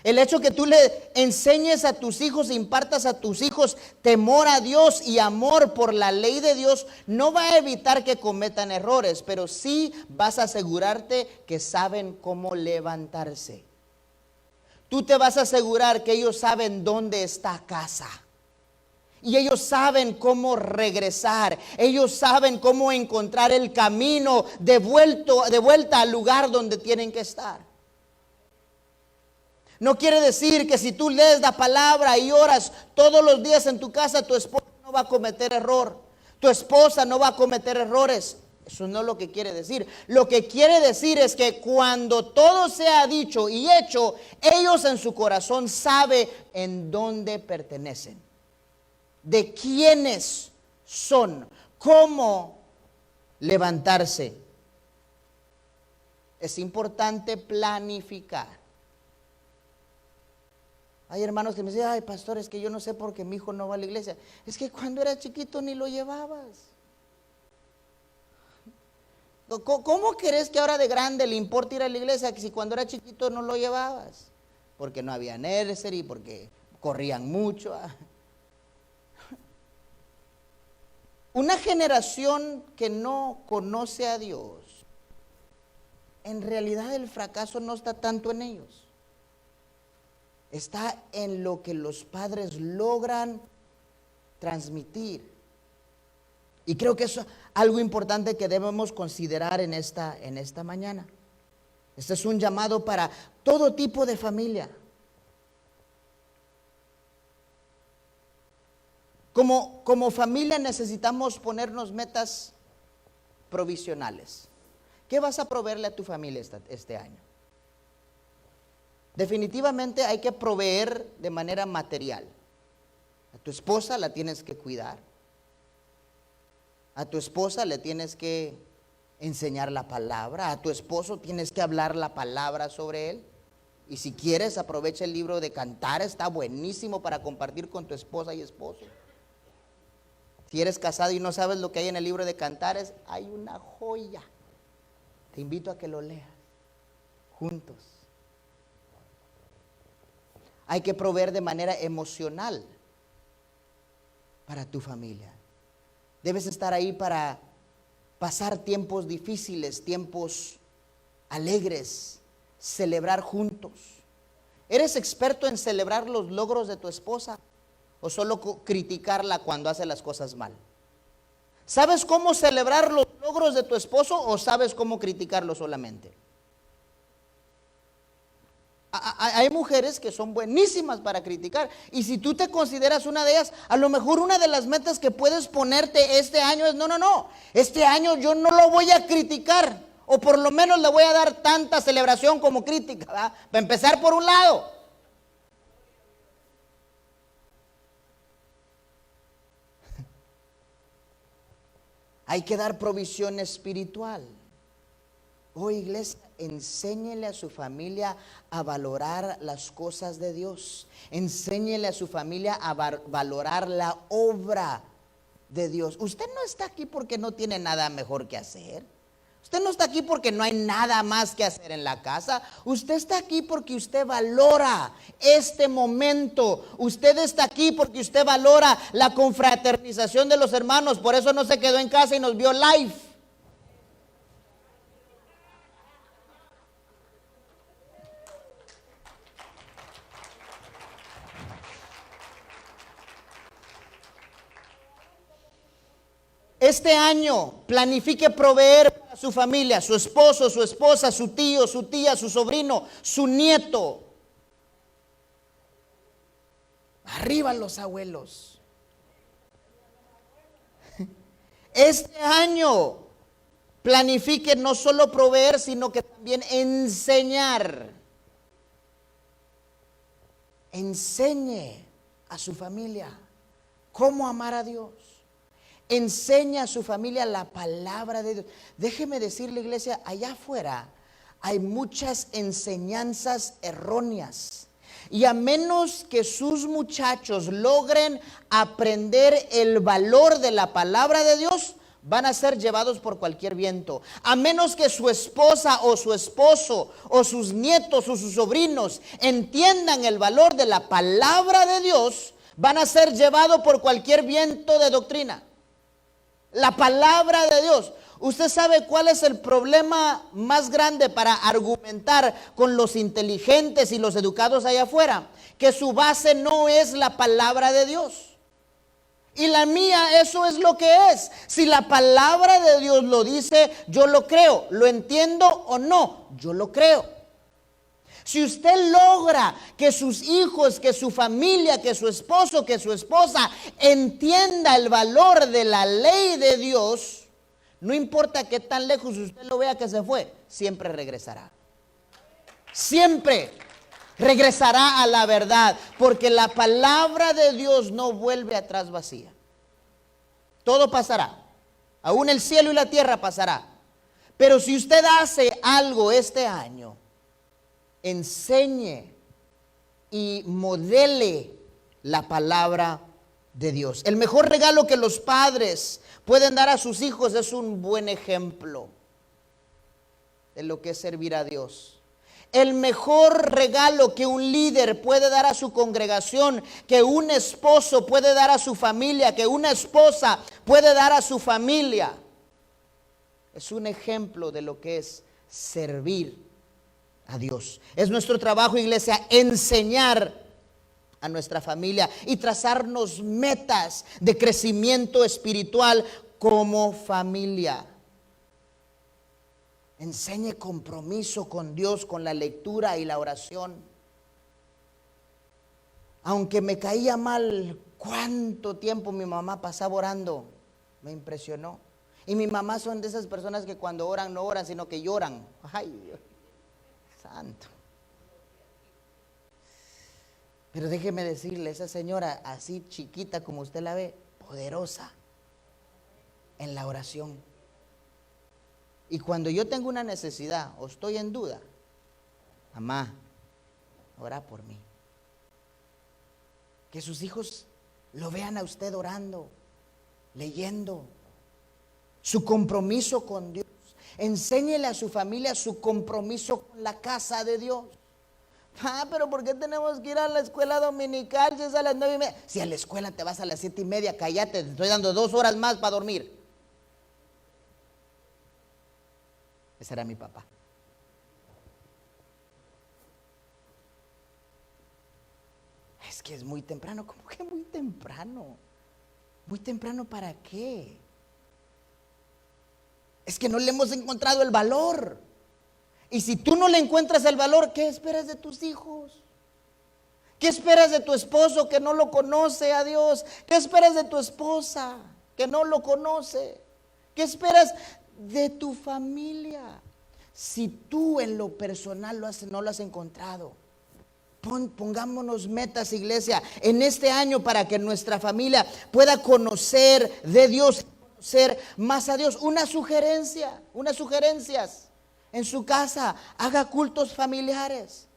El hecho que tú le enseñes a tus hijos, impartas a tus hijos temor a Dios y amor por la ley de Dios, no va a evitar que cometan errores, pero sí vas a asegurarte que saben cómo levantarse. Tú te vas a asegurar que ellos saben dónde está casa. Y ellos saben cómo regresar. Ellos saben cómo encontrar el camino de vuelta al lugar donde tienen que estar. No quiere decir que si tú lees la palabra y oras todos los días en tu casa, tu esposa no va a cometer error. Tu esposa no va a cometer errores. Eso no es lo que quiere decir. Lo que quiere decir es que cuando todo sea dicho y hecho, ellos en su corazón saben en dónde pertenecen, de quiénes son, cómo levantarse. Es importante planificar. Hay hermanos que me dicen, ay pastor, es que yo no sé por qué mi hijo no va a la iglesia. Es que cuando era chiquito ni lo llevabas. ¿Cómo querés que ahora de grande le importa ir a la iglesia si cuando era chiquito no lo llevabas? Porque no había nursery, porque corrían mucho. Una generación que no conoce a Dios, en realidad el fracaso no está tanto en ellos. Está en lo que los padres logran transmitir. Y creo que eso es algo importante que debemos considerar en esta mañana. Este es un llamado para todo tipo de familia. Como familia necesitamos ponernos metas provisionales. ¿Qué vas a proveerle a tu familia este año? Definitivamente hay que proveer de manera material. A tu esposa la tienes que cuidar. A tu esposa le tienes que enseñar la palabra. A tu esposo tienes que hablar la palabra sobre él. Y si quieres, aprovecha el libro de Cantares, está buenísimo para compartir con tu esposa y esposo. Si eres casado y no sabes lo que hay en el libro de Cantares, hay una joya. Te invito a que lo leas juntos. Hay que proveer de manera emocional para tu familia. Debes estar ahí para pasar tiempos difíciles, tiempos alegres, celebrar juntos. ¿Eres experto en celebrar los logros de tu esposa o solo criticarla cuando hace las cosas mal? ¿Sabes cómo celebrar los logros de tu esposo o sabes cómo criticarlo solamente? Hay mujeres que son buenísimas para criticar, y si tú te consideras una de ellas, a lo mejor una de las metas que puedes ponerte este año es no, este año yo no lo voy a criticar, o por lo menos le voy a dar tanta celebración como crítica, ¿verdad? Para empezar por un lado. Hay que dar provisión espiritual. Oh iglesia, enséñele a su familia a valorar las cosas de Dios. Enséñele a su familia a valorar la obra de Dios. Usted no está aquí porque no tiene nada mejor que hacer. Usted no está aquí porque no hay nada más que hacer en la casa. Usted está aquí porque usted valora este momento. Usted está aquí porque usted valora la confraternización de los hermanos. Por eso no se quedó en casa y nos vio live. Este año planifique proveer para su familia, su esposo, su esposa, su tío, su tía, su sobrino, su nieto. Arriba los abuelos. Este año planifique no solo proveer, sino que también enseñar. Enseñe a su familia cómo amar a Dios. Enseña a su familia la palabra de Dios. Déjeme decirle, iglesia, allá afuera hay muchas enseñanzas erróneas. Y a menos que sus muchachos logren aprender el valor de la palabra de Dios, van a ser llevados por cualquier viento. A menos que su esposa o su esposo o sus nietos o sus sobrinos entiendan el valor de la palabra de Dios, van a ser llevados por cualquier viento de doctrina. La palabra de Dios. ¿Usted sabe cuál es el problema más grande para argumentar con los inteligentes y los educados allá afuera? Que su base no es la palabra de Dios. Y la mía, eso es lo que es. Si la palabra de Dios lo dice, yo lo creo. ¿Lo entiendo o no? Yo lo creo. Si usted logra que sus hijos, que su familia, que su esposo, que su esposa entienda el valor de la ley de Dios, no importa qué tan lejos usted lo vea que se fue, siempre regresará. Siempre regresará a la verdad, porque la palabra de Dios no vuelve atrás vacía. Todo pasará, aún el cielo y la tierra pasará. Pero si usted hace algo este año, enseñe y modele la palabra de Dios. El mejor regalo que los padres pueden dar a sus hijos es un buen ejemplo de lo que es servir a Dios. El mejor regalo que un líder puede dar a su congregación, que un esposo puede dar a su familia, que una esposa puede dar a su familia, es un ejemplo de lo que es servir a Dios. Es nuestro trabajo, iglesia, enseñar a nuestra familia y trazarnos metas de crecimiento espiritual como familia. Enseñe compromiso con Dios, con la lectura y la oración. Aunque me caía mal cuánto tiempo mi mamá pasaba orando, me impresionó. Y mi mamá son de esas personas que cuando oran no oran, sino que lloran. Ay, Dios santo. Pero déjeme decirle, esa señora así chiquita como usted la ve, poderosa en la oración. Y cuando yo tengo una necesidad o estoy en duda, mamá, ora por mí. Que sus hijos lo vean a usted orando, leyendo. Su compromiso con Dios. Enséñele a su familia su compromiso con la casa de Dios. Pero ¿por qué tenemos que ir a la escuela dominical si es a las 9:30? Si a la escuela te vas a las 7:30, cállate, te estoy dando 2 horas más para dormir. Ese era mi papá. Es que es muy temprano. ¿Cómo que muy temprano? ¿Muy temprano para qué? Es que no le hemos encontrado el valor. Y si tú no le encuentras el valor, ¿qué esperas de tus hijos? ¿Qué esperas de tu esposo que no lo conoce a Dios? ¿Qué esperas de tu esposa que no lo conoce? ¿Qué esperas de tu familia? Si tú en lo personal no lo has encontrado, pongámonos metas, iglesia, en este año para que nuestra familia pueda conocer de Dios, conocer más a Dios. Unas sugerencias en su casa, haga cultos familiares.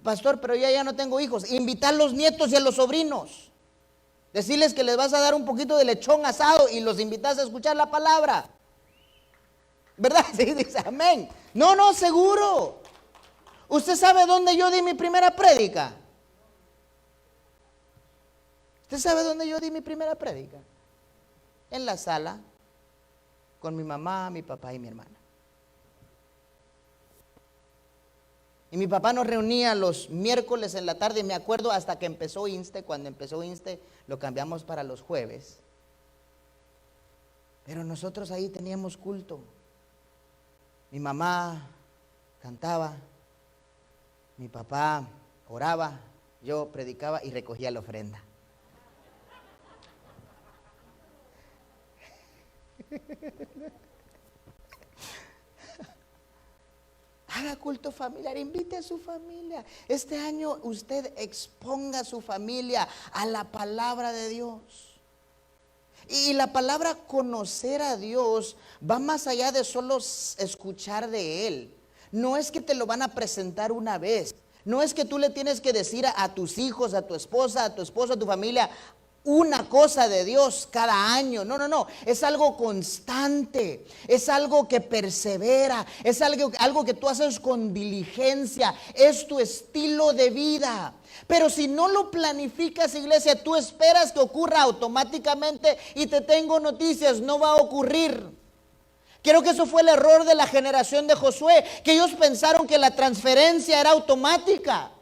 Pastor, pero ya no tengo hijos. Invitar a los nietos y a los sobrinos. Decirles que les vas a dar un poquito de lechón asado y los invitas a escuchar la palabra. ¿Verdad? Sí, dice amén. No, seguro. ¿Usted sabe dónde yo di mi primera prédica? ¿Usted sabe dónde yo di mi primera prédica? En la sala, con mi mamá, mi papá y mi hermana. Y mi papá nos reunía los miércoles en la tarde, me acuerdo hasta que empezó INSTE. Cuando empezó INSTE lo cambiamos para los jueves. Pero nosotros ahí teníamos culto. Mi mamá cantaba, mi papá oraba, yo predicaba y recogía la ofrenda. Haga culto familiar, invite a su familia. Este año usted exponga a su familia a la palabra de Dios. Y la palabra conocer a Dios va más allá de solo escuchar de Él. No es que te lo van a presentar una vez. No es que tú le tienes que decir a tus hijos, a tu esposa, a tu esposo, a tu familia una cosa de Dios cada año. No. Es algo constante. Es algo que persevera. Es algo que tú haces con diligencia. Es tu estilo de vida. Pero si no lo planificas, iglesia, tú esperas que ocurra automáticamente y te tengo noticias, no va a ocurrir. Creo que eso fue el error de la generación de Josué, que ellos pensaron que la transferencia era automática.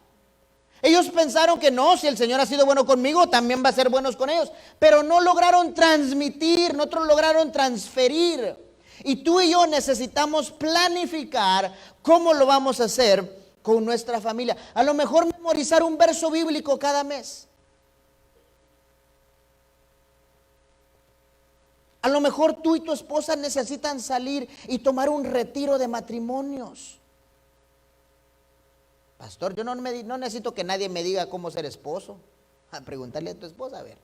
Ellos pensaron que no, si el Señor ha sido bueno conmigo, también va a ser bueno con ellos. Pero no lograron transmitir, no lograron transferir. Y tú y yo necesitamos planificar cómo lo vamos a hacer con nuestra familia. A lo mejor memorizar un verso bíblico cada mes. A lo mejor tú y tu esposa necesitan salir y tomar un retiro de matrimonios. Pastor, yo no necesito que nadie me diga cómo ser esposo. A preguntarle a tu esposa, a ver.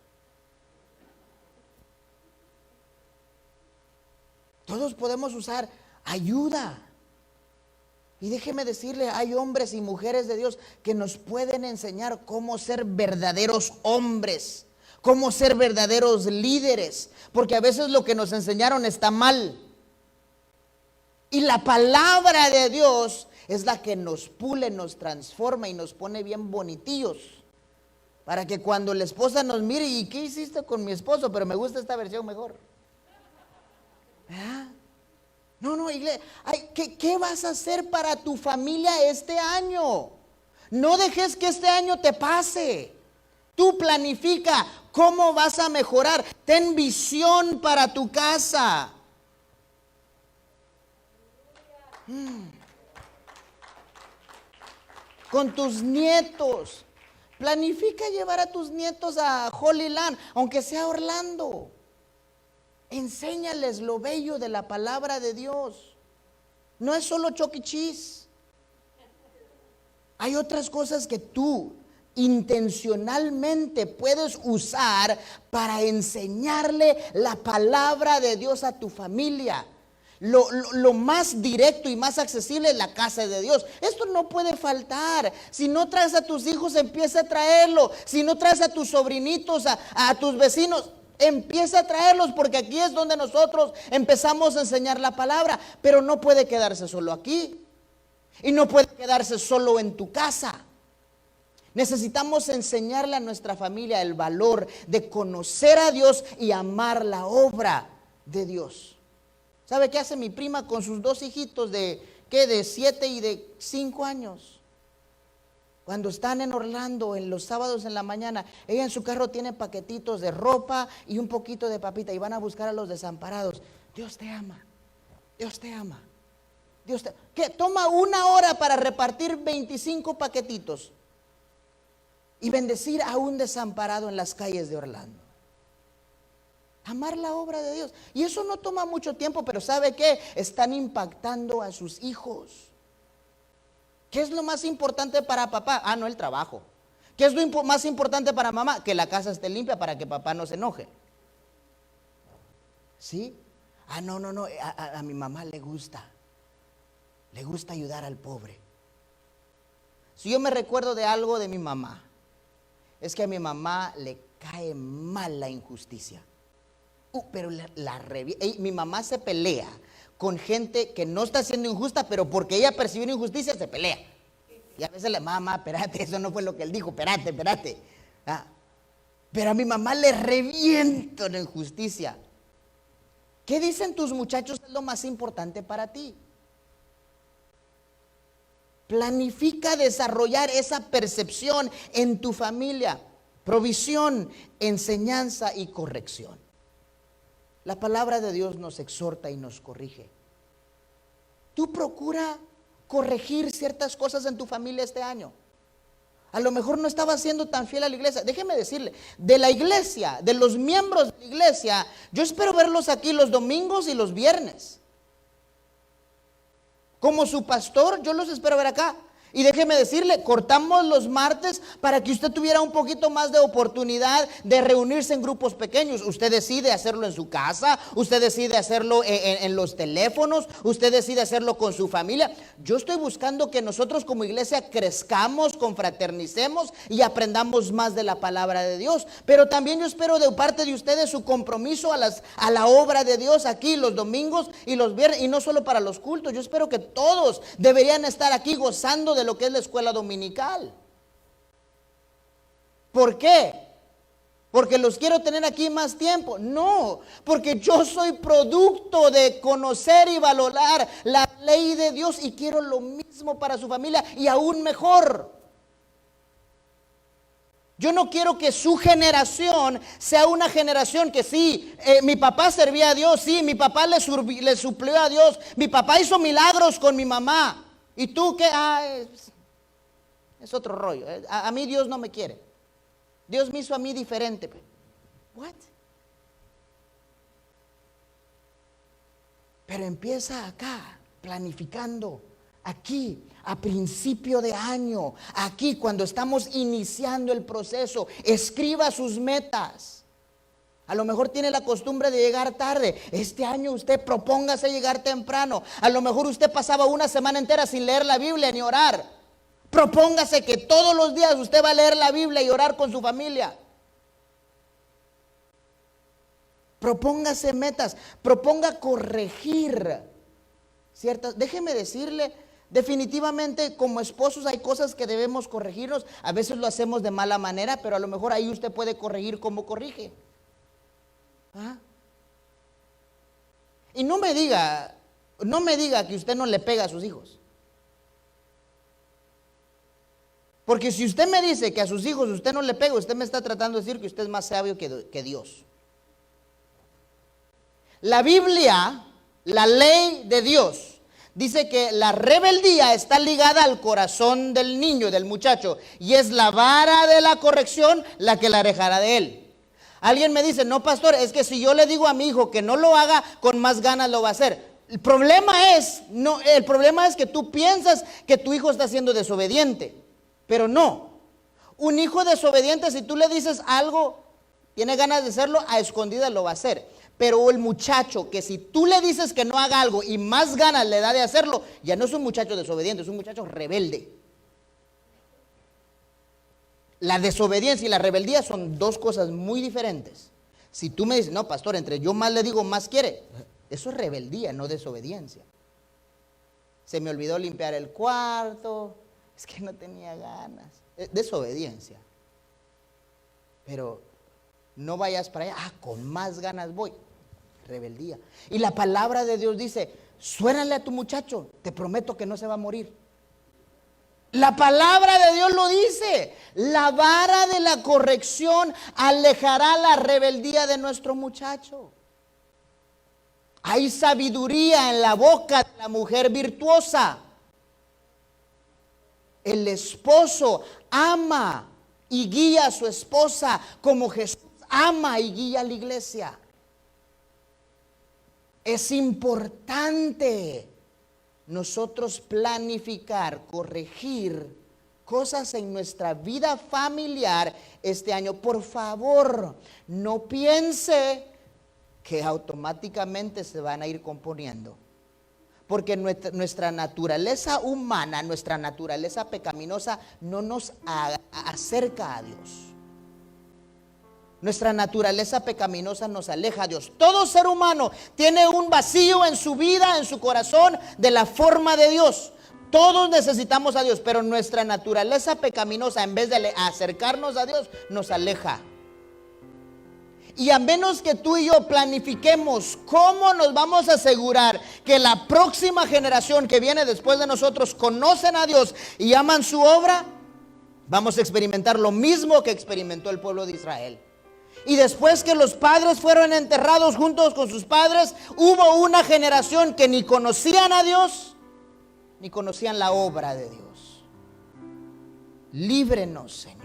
Todos podemos usar ayuda. Y déjeme decirle, hay hombres y mujeres de Dios que nos pueden enseñar cómo ser verdaderos hombres, cómo ser verdaderos líderes, porque a veces lo que nos enseñaron está mal. Y la palabra de Dios es la que nos pule, nos transforma y nos pone bien bonitillos, para que cuando la esposa nos mire, ¿y qué hiciste con mi esposo? Pero me gusta esta versión mejor. ¿Verdad? No, iglesia, ¿qué vas a hacer para tu familia este año? No dejes que este año te pase. Tú planifica cómo vas a mejorar. Ten visión para tu casa. Con tus nietos. Planifica llevar a tus nietos a Holy Land, aunque sea Orlando. Enséñales lo bello de la palabra de Dios. No es solo Chuck E. Cheese. Hay otras cosas que tú intencionalmente puedes usar para enseñarle la palabra de Dios a tu familia. Lo más directo y más accesible es la casa de Dios. Esto no puede faltar. Si no traes a tus hijos, empieza a traerlo. Si no traes a tus sobrinitos, a tus vecinos, empieza a traerlos, porque aquí es donde nosotros empezamos a enseñar la palabra. Pero no puede quedarse solo aquí. Y no puede quedarse solo en tu casa. Necesitamos enseñarle a nuestra familia el valor de conocer a Dios y amar la obra de Dios. ¿Sabe qué hace mi prima con sus dos hijitos de 7 y de 5 años? Cuando están en Orlando, en los sábados en la mañana, ella en su carro tiene paquetitos de ropa y un poquito de papita, y van a buscar a los desamparados. Dios te ama, Dios te ama, Dios te... ¿Qué? Toma 1 hora para repartir 25 paquetitos y bendecir a un desamparado en las calles de Orlando. Amar la obra de Dios. Y eso no toma mucho tiempo, pero ¿sabe qué? Están impactando a sus hijos. ¿Qué es lo más importante para papá? No, el trabajo. ¿Qué es lo más importante para mamá? Que la casa esté limpia para que papá no se enoje. ¿Sí? No. A mi mamá le gusta ayudar al pobre. Si yo me recuerdo de algo de mi mamá, es que a mi mamá le cae mal la injusticia. Pero mi mamá se pelea con gente que no está siendo injusta, pero porque ella percibió una injusticia se pelea. Y a veces mamá, espérate, eso no fue lo que él dijo, espérate. Pero a mi mamá le reviento la injusticia. ¿Qué dicen tus muchachos es lo más importante para ti? Planifica desarrollar esa percepción en tu familia. Provisión, enseñanza y corrección. La palabra de Dios nos exhorta y nos corrige. Tú procura corregir ciertas cosas en tu familia este año. A lo mejor no estabas siendo tan fiel a la iglesia. Déjeme decirle, de la iglesia, de los miembros de la iglesia, yo espero verlos aquí los domingos y los viernes. Como su pastor, yo los espero ver acá. Y déjeme decirle, cortamos los martes para que usted tuviera un poquito más de oportunidad de reunirse en grupos pequeños. Usted decide hacerlo en su casa, usted decide hacerlo en los teléfonos, usted decide hacerlo con su familia. Yo estoy buscando que nosotros como iglesia crezcamos, confraternicemos y aprendamos más de la palabra de Dios. Pero también yo espero de parte de ustedes su compromiso a la obra de Dios aquí los domingos y los viernes, y no solo para los cultos. Yo espero que todos deberían estar aquí gozando de lo que es la escuela dominical. ¿Por qué? ¿Porque los quiero tener aquí más tiempo? No, porque yo soy producto de conocer y valorar la ley de Dios y quiero lo mismo para su familia y aún mejor. Yo no quiero que su generación sea una generación que sí, mi papá servía a Dios, sí, mi papá le suplió a Dios, mi papá hizo milagros con mi mamá. ¿Y tú qué? Es otro rollo. A mí Dios no me quiere. Dios me hizo a mí diferente. What? Pero empieza acá, planificando, aquí, a principio de año, aquí cuando estamos iniciando el proceso. Escriba sus metas. A lo mejor tiene la costumbre de llegar tarde. Este año usted propóngase llegar temprano. A lo mejor usted pasaba una semana entera sin leer la Biblia ni orar. Propóngase que todos los días usted va a leer la Biblia y orar con su familia. Propóngase metas, proponga corregir ciertas. Déjeme decirle, definitivamente como esposos hay cosas que debemos corregirnos. A veces lo hacemos de mala manera, pero a lo mejor ahí usted puede corregir como corrige. ¿Ah? Y no me diga que usted no le pega a sus hijos. Porque si usted me dice que a sus hijos usted no le pega, usted me está tratando de decir que usted es más sabio que Dios. La Biblia, la ley de Dios, dice que la rebeldía está ligada al corazón del niño, del muchacho, y es la vara de la corrección la que la alejará de él. Alguien me dice, no pastor, es que si yo le digo a mi hijo que no lo haga, con más ganas lo va a hacer. El problema es que tú piensas que tu hijo está siendo desobediente, pero no. Un hijo desobediente, si tú le dices algo, tiene ganas de hacerlo, a escondidas lo va a hacer. Pero el muchacho que si tú le dices que no haga algo y más ganas le da de hacerlo, ya no es un muchacho desobediente, es un muchacho rebelde. La desobediencia y la rebeldía son dos cosas muy diferentes. Si tú me dices, no pastor, entre yo más le digo, más quiere, eso es rebeldía, no desobediencia. Se me olvidó limpiar el cuarto, es que no tenía ganas, desobediencia. Pero no vayas para allá, con más ganas voy, rebeldía. Y la palabra de Dios dice, suénale a tu muchacho, te prometo que no se va a morir. La palabra de Dios lo dice, la vara de la corrección alejará la rebeldía de nuestro muchacho. Hay sabiduría en la boca de la mujer virtuosa. El esposo ama y guía a su esposa como Jesús ama y guía a la iglesia. Es importante nosotros planificar, corregir cosas en nuestra vida familiar este año. Por favor, no piense que automáticamente se van a ir componiendo. Porque nuestra naturaleza humana, nuestra naturaleza pecaminosa no nos acerca a Dios. Nuestra naturaleza pecaminosa nos aleja a Dios. Todo ser humano tiene un vacío en su vida, en su corazón, de la forma de Dios. Todos necesitamos a Dios, pero nuestra naturaleza pecaminosa, en vez de acercarnos a Dios, nos aleja. Y a menos que tú y yo planifiquemos cómo nos vamos a asegurar que la próxima generación que viene después de nosotros conocen a Dios y aman su obra, vamos a experimentar lo mismo que experimentó el pueblo de Israel. Y después que los padres fueron enterrados juntos con sus padres, hubo una generación que ni conocían a Dios, ni conocían la obra de Dios. Líbrenos, Señor.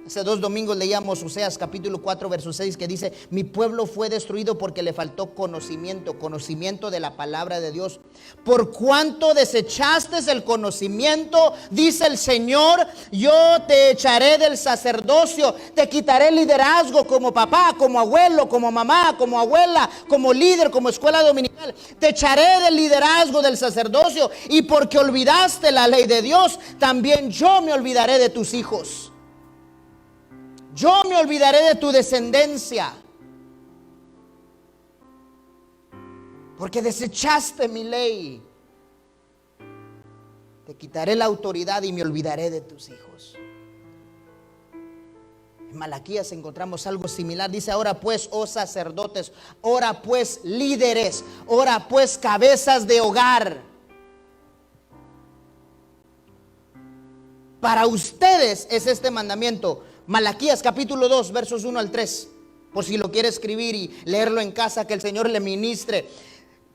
Hace 2 domingos leíamos Oseas capítulo 4 verso 6 que dice: mi pueblo fue destruido porque le faltó conocimiento de la palabra de Dios. Por cuanto desechaste el conocimiento, dice el Señor, yo te echaré del sacerdocio, te quitaré el liderazgo como papá, como abuelo, como mamá, como abuela, como líder, como escuela dominical. Te echaré del liderazgo del sacerdocio, y porque olvidaste la ley de Dios, también yo me olvidaré de tus hijos. Yo me olvidaré de tu descendencia, porque desechaste mi ley. Te quitaré la autoridad y me olvidaré de tus hijos. En Malaquías encontramos algo similar. Dice: ahora pues, oh sacerdotes, ahora pues líderes, ahora pues cabezas de hogar, para ustedes es este mandamiento. Malaquías capítulo 2 versos 1 al 3, por si lo quiere escribir y leerlo en casa, que el Señor le ministre.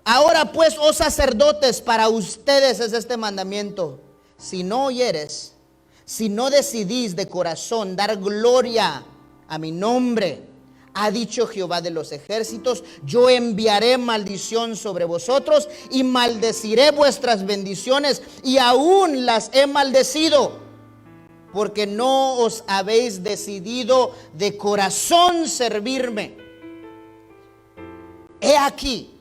Ahora pues, oh sacerdotes, para ustedes es este mandamiento: si no oyeres, si no decidís de corazón dar gloria a mi nombre, ha dicho Jehová de los ejércitos, yo enviaré maldición sobre vosotros y maldeciré vuestras bendiciones, y aún las he maldecido, porque no os habéis decidido de corazón servirme. He aquí,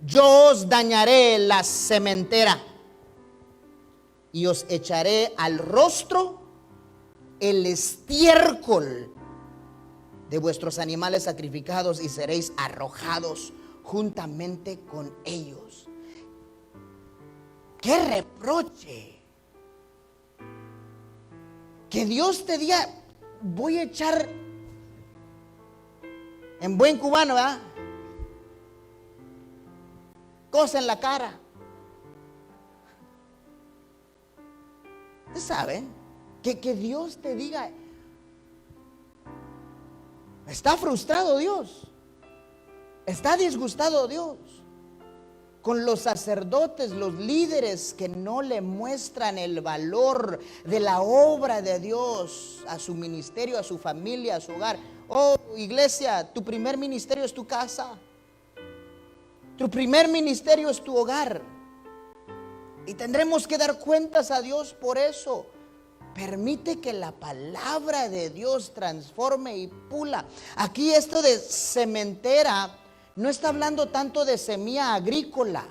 yo os dañaré la sementera y os echaré al rostro el estiércol de vuestros animales sacrificados y seréis arrojados juntamente con ellos. ¡Qué reproche! Que Dios te diga, voy a echar, en buen cubano, ¿verdad?, cosa en la cara. ¿Usted sabe? Que Dios te diga, está frustrado Dios, está disgustado Dios con los sacerdotes, los líderes que no le muestran el valor de la obra de Dios a su ministerio, a su familia, a su hogar. Oh, iglesia, tu primer ministerio es tu casa. Tu primer ministerio es tu hogar. Y tendremos que dar cuentas a Dios por eso. Permite que la palabra de Dios transforme y pula. Aquí esto de sementera no está hablando tanto de semilla agrícola.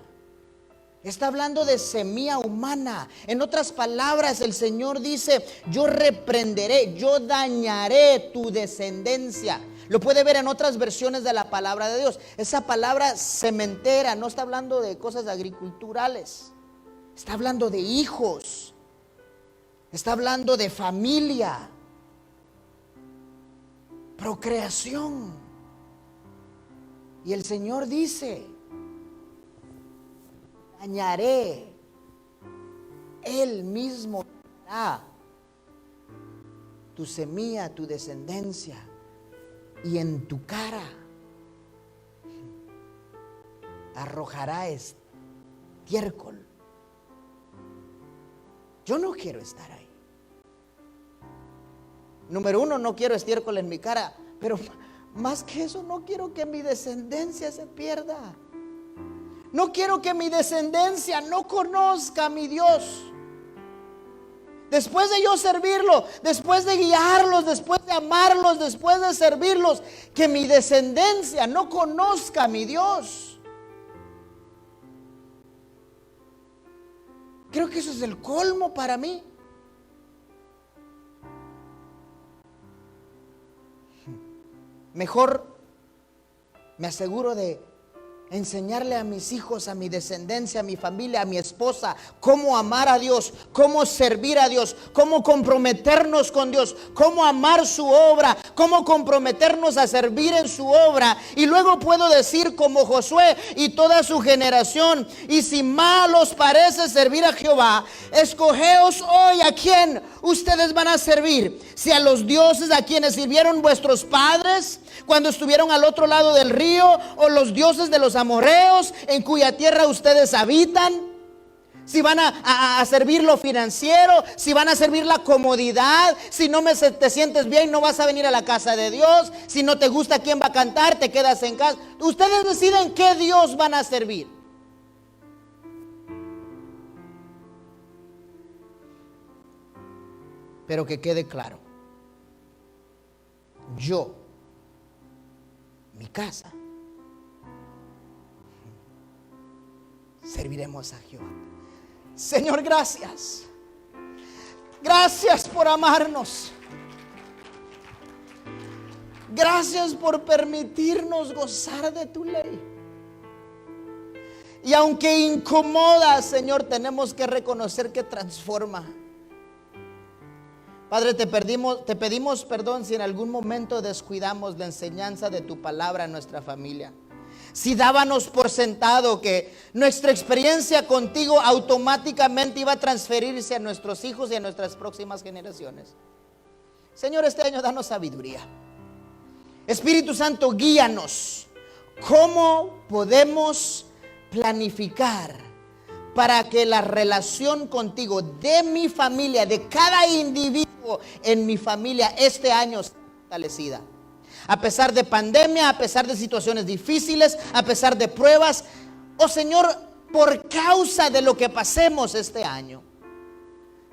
Está hablando de semilla humana. En otras palabras, el Señor dice, yo reprenderé, yo dañaré tu descendencia. Lo puede ver en otras versiones de la palabra de Dios. Esa palabra sementera no está hablando de cosas agriculturales. Está hablando de hijos. Está hablando de familia. Procreación. Y el Señor dice, dañaré. Él mismo dará tu semilla, tu descendencia. Y en tu cara arrojará estiércol. Yo no quiero estar ahí. Número uno, no quiero estiércol en mi cara. Pero más que eso, no quiero que mi descendencia se pierda. No quiero que mi descendencia no conozca a mi Dios. Después de yo servirlo, después de guiarlos, después de amarlos, después de servirlos, que mi descendencia no conozca a mi Dios. Creo que eso es el colmo para mí. Mejor me aseguro de enseñarle a mis hijos, a mi descendencia, a mi familia, a mi esposa, cómo amar a Dios, cómo servir a Dios, cómo comprometernos con Dios, cómo amar su obra, cómo comprometernos a servir en su obra. Y luego puedo decir como Josué y toda su generación, y si mal os parece servir a Jehová, escogeos hoy a quién ustedes van a servir. Si a los dioses a quienes sirvieron vuestros padres cuando estuvieron al otro lado del río, o los dioses de los amorreos en cuya tierra ustedes habitan. Si van a servir lo financiero, si van a servir la comodidad, si no te sientes bien, no vas a venir a la casa de Dios. Si no te gusta quién va a cantar, te quedas en casa. Ustedes deciden qué Dios van a servir. Pero que quede claro, yo, mi casa, serviremos a Jehová. Señor, gracias. Gracias por amarnos. Gracias por permitirnos gozar de tu ley. Y aunque incomoda, Señor, tenemos que reconocer que transforma. Padre, te pedimos perdón si en algún momento descuidamos la enseñanza de tu palabra a nuestra familia. Si dábamos por sentado que nuestra experiencia contigo automáticamente iba a transferirse a nuestros hijos y a nuestras próximas generaciones. Señor, este año danos sabiduría. Espíritu Santo, guíanos. ¿Cómo podemos planificar para que la relación contigo de mi familia, de cada individuo en mi familia este año sea fortalecida? a pesar de pandemia, a pesar de situaciones difíciles, a pesar de pruebas. Oh Señor, por causa de lo que pasemos este año,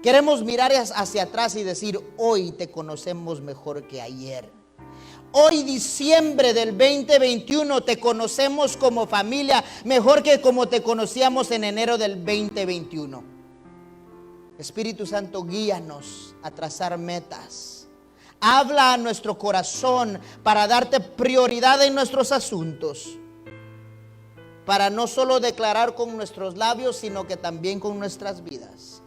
queremos mirar hacia atrás y decir: hoy te conocemos mejor que ayer. Hoy, diciembre del 2021, te conocemos como familia mejor que como te conocíamos en enero del 2021. Espíritu Santo, guíanos a trazar metas. Habla a nuestro corazón para darte prioridad en nuestros asuntos. Para no solo declarar con nuestros labios, sino que también con nuestras vidas,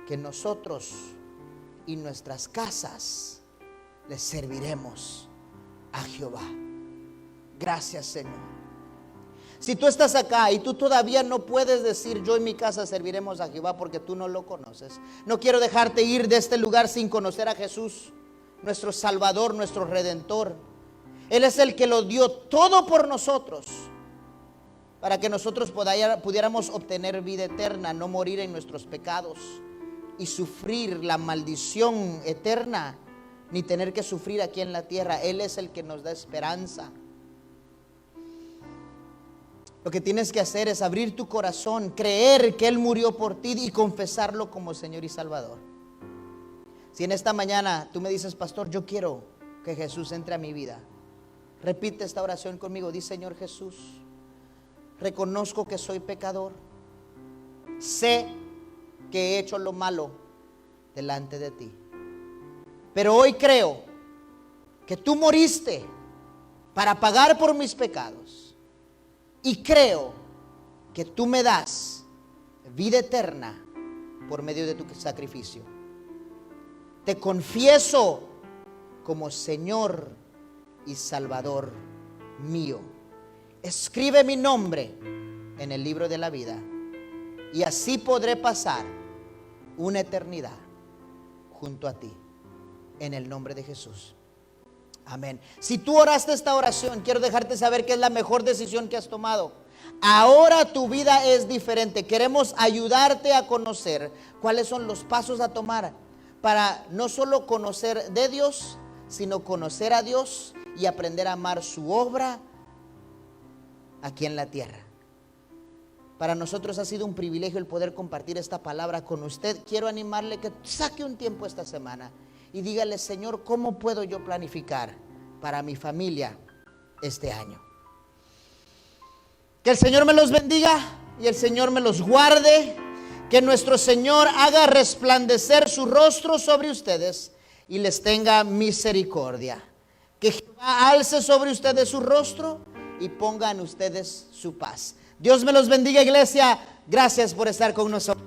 que nosotros y nuestras casas les serviremos a Jehová. Gracias, Señor. Si tú estás acá y tú todavía no puedes decir: yo y mi casa serviremos a Jehová, porque tú no lo conoces, no quiero dejarte ir de este lugar sin conocer a Jesús, nuestro Salvador, nuestro Redentor. Él es el que lo dio todo por nosotros, para que nosotros pudiéramos obtener vida eterna, no morir en nuestros pecados y sufrir la maldición eterna, ni tener que sufrir aquí en la tierra. Él es el que nos da esperanza. Lo que tienes que hacer es abrir tu corazón, creer que Él murió por ti y confesarlo como Señor y Salvador. Si en esta mañana tú me dices: pastor, yo quiero que Jesús entre a mi vida, repite esta oración conmigo. Di: Señor Jesús, reconozco que soy pecador, sé que he hecho lo malo delante de ti, pero hoy creo que tú moriste para pagar por mis pecados, y creo que tú me das vida eterna por medio de tu sacrificio. Te confieso como Señor y Salvador mío. Escribe mi nombre en el libro de la vida, y así podré pasar una eternidad junto a ti, en el nombre de Jesús. Amén. Si tú oraste esta oración, quiero dejarte saber que es la mejor decisión que has tomado. Ahora tu vida es diferente. Queremos ayudarte a conocer cuáles son los pasos a tomar para no solo conocer de Dios, sino conocer a Dios y aprender a amar su obra aquí en la tierra. Para nosotros ha sido un privilegio el poder compartir esta palabra con usted. Quiero animarle que saque un tiempo esta semana y dígale: Señor, ¿cómo puedo yo planificar para mi familia este año? Que el Señor me los bendiga y el Señor me los guarde. Que nuestro Señor haga resplandecer su rostro sobre ustedes y les tenga misericordia. Que Jehová alce sobre ustedes su rostro y ponga en ustedes su paz. Dios me los bendiga, iglesia. Gracias por estar con nosotros.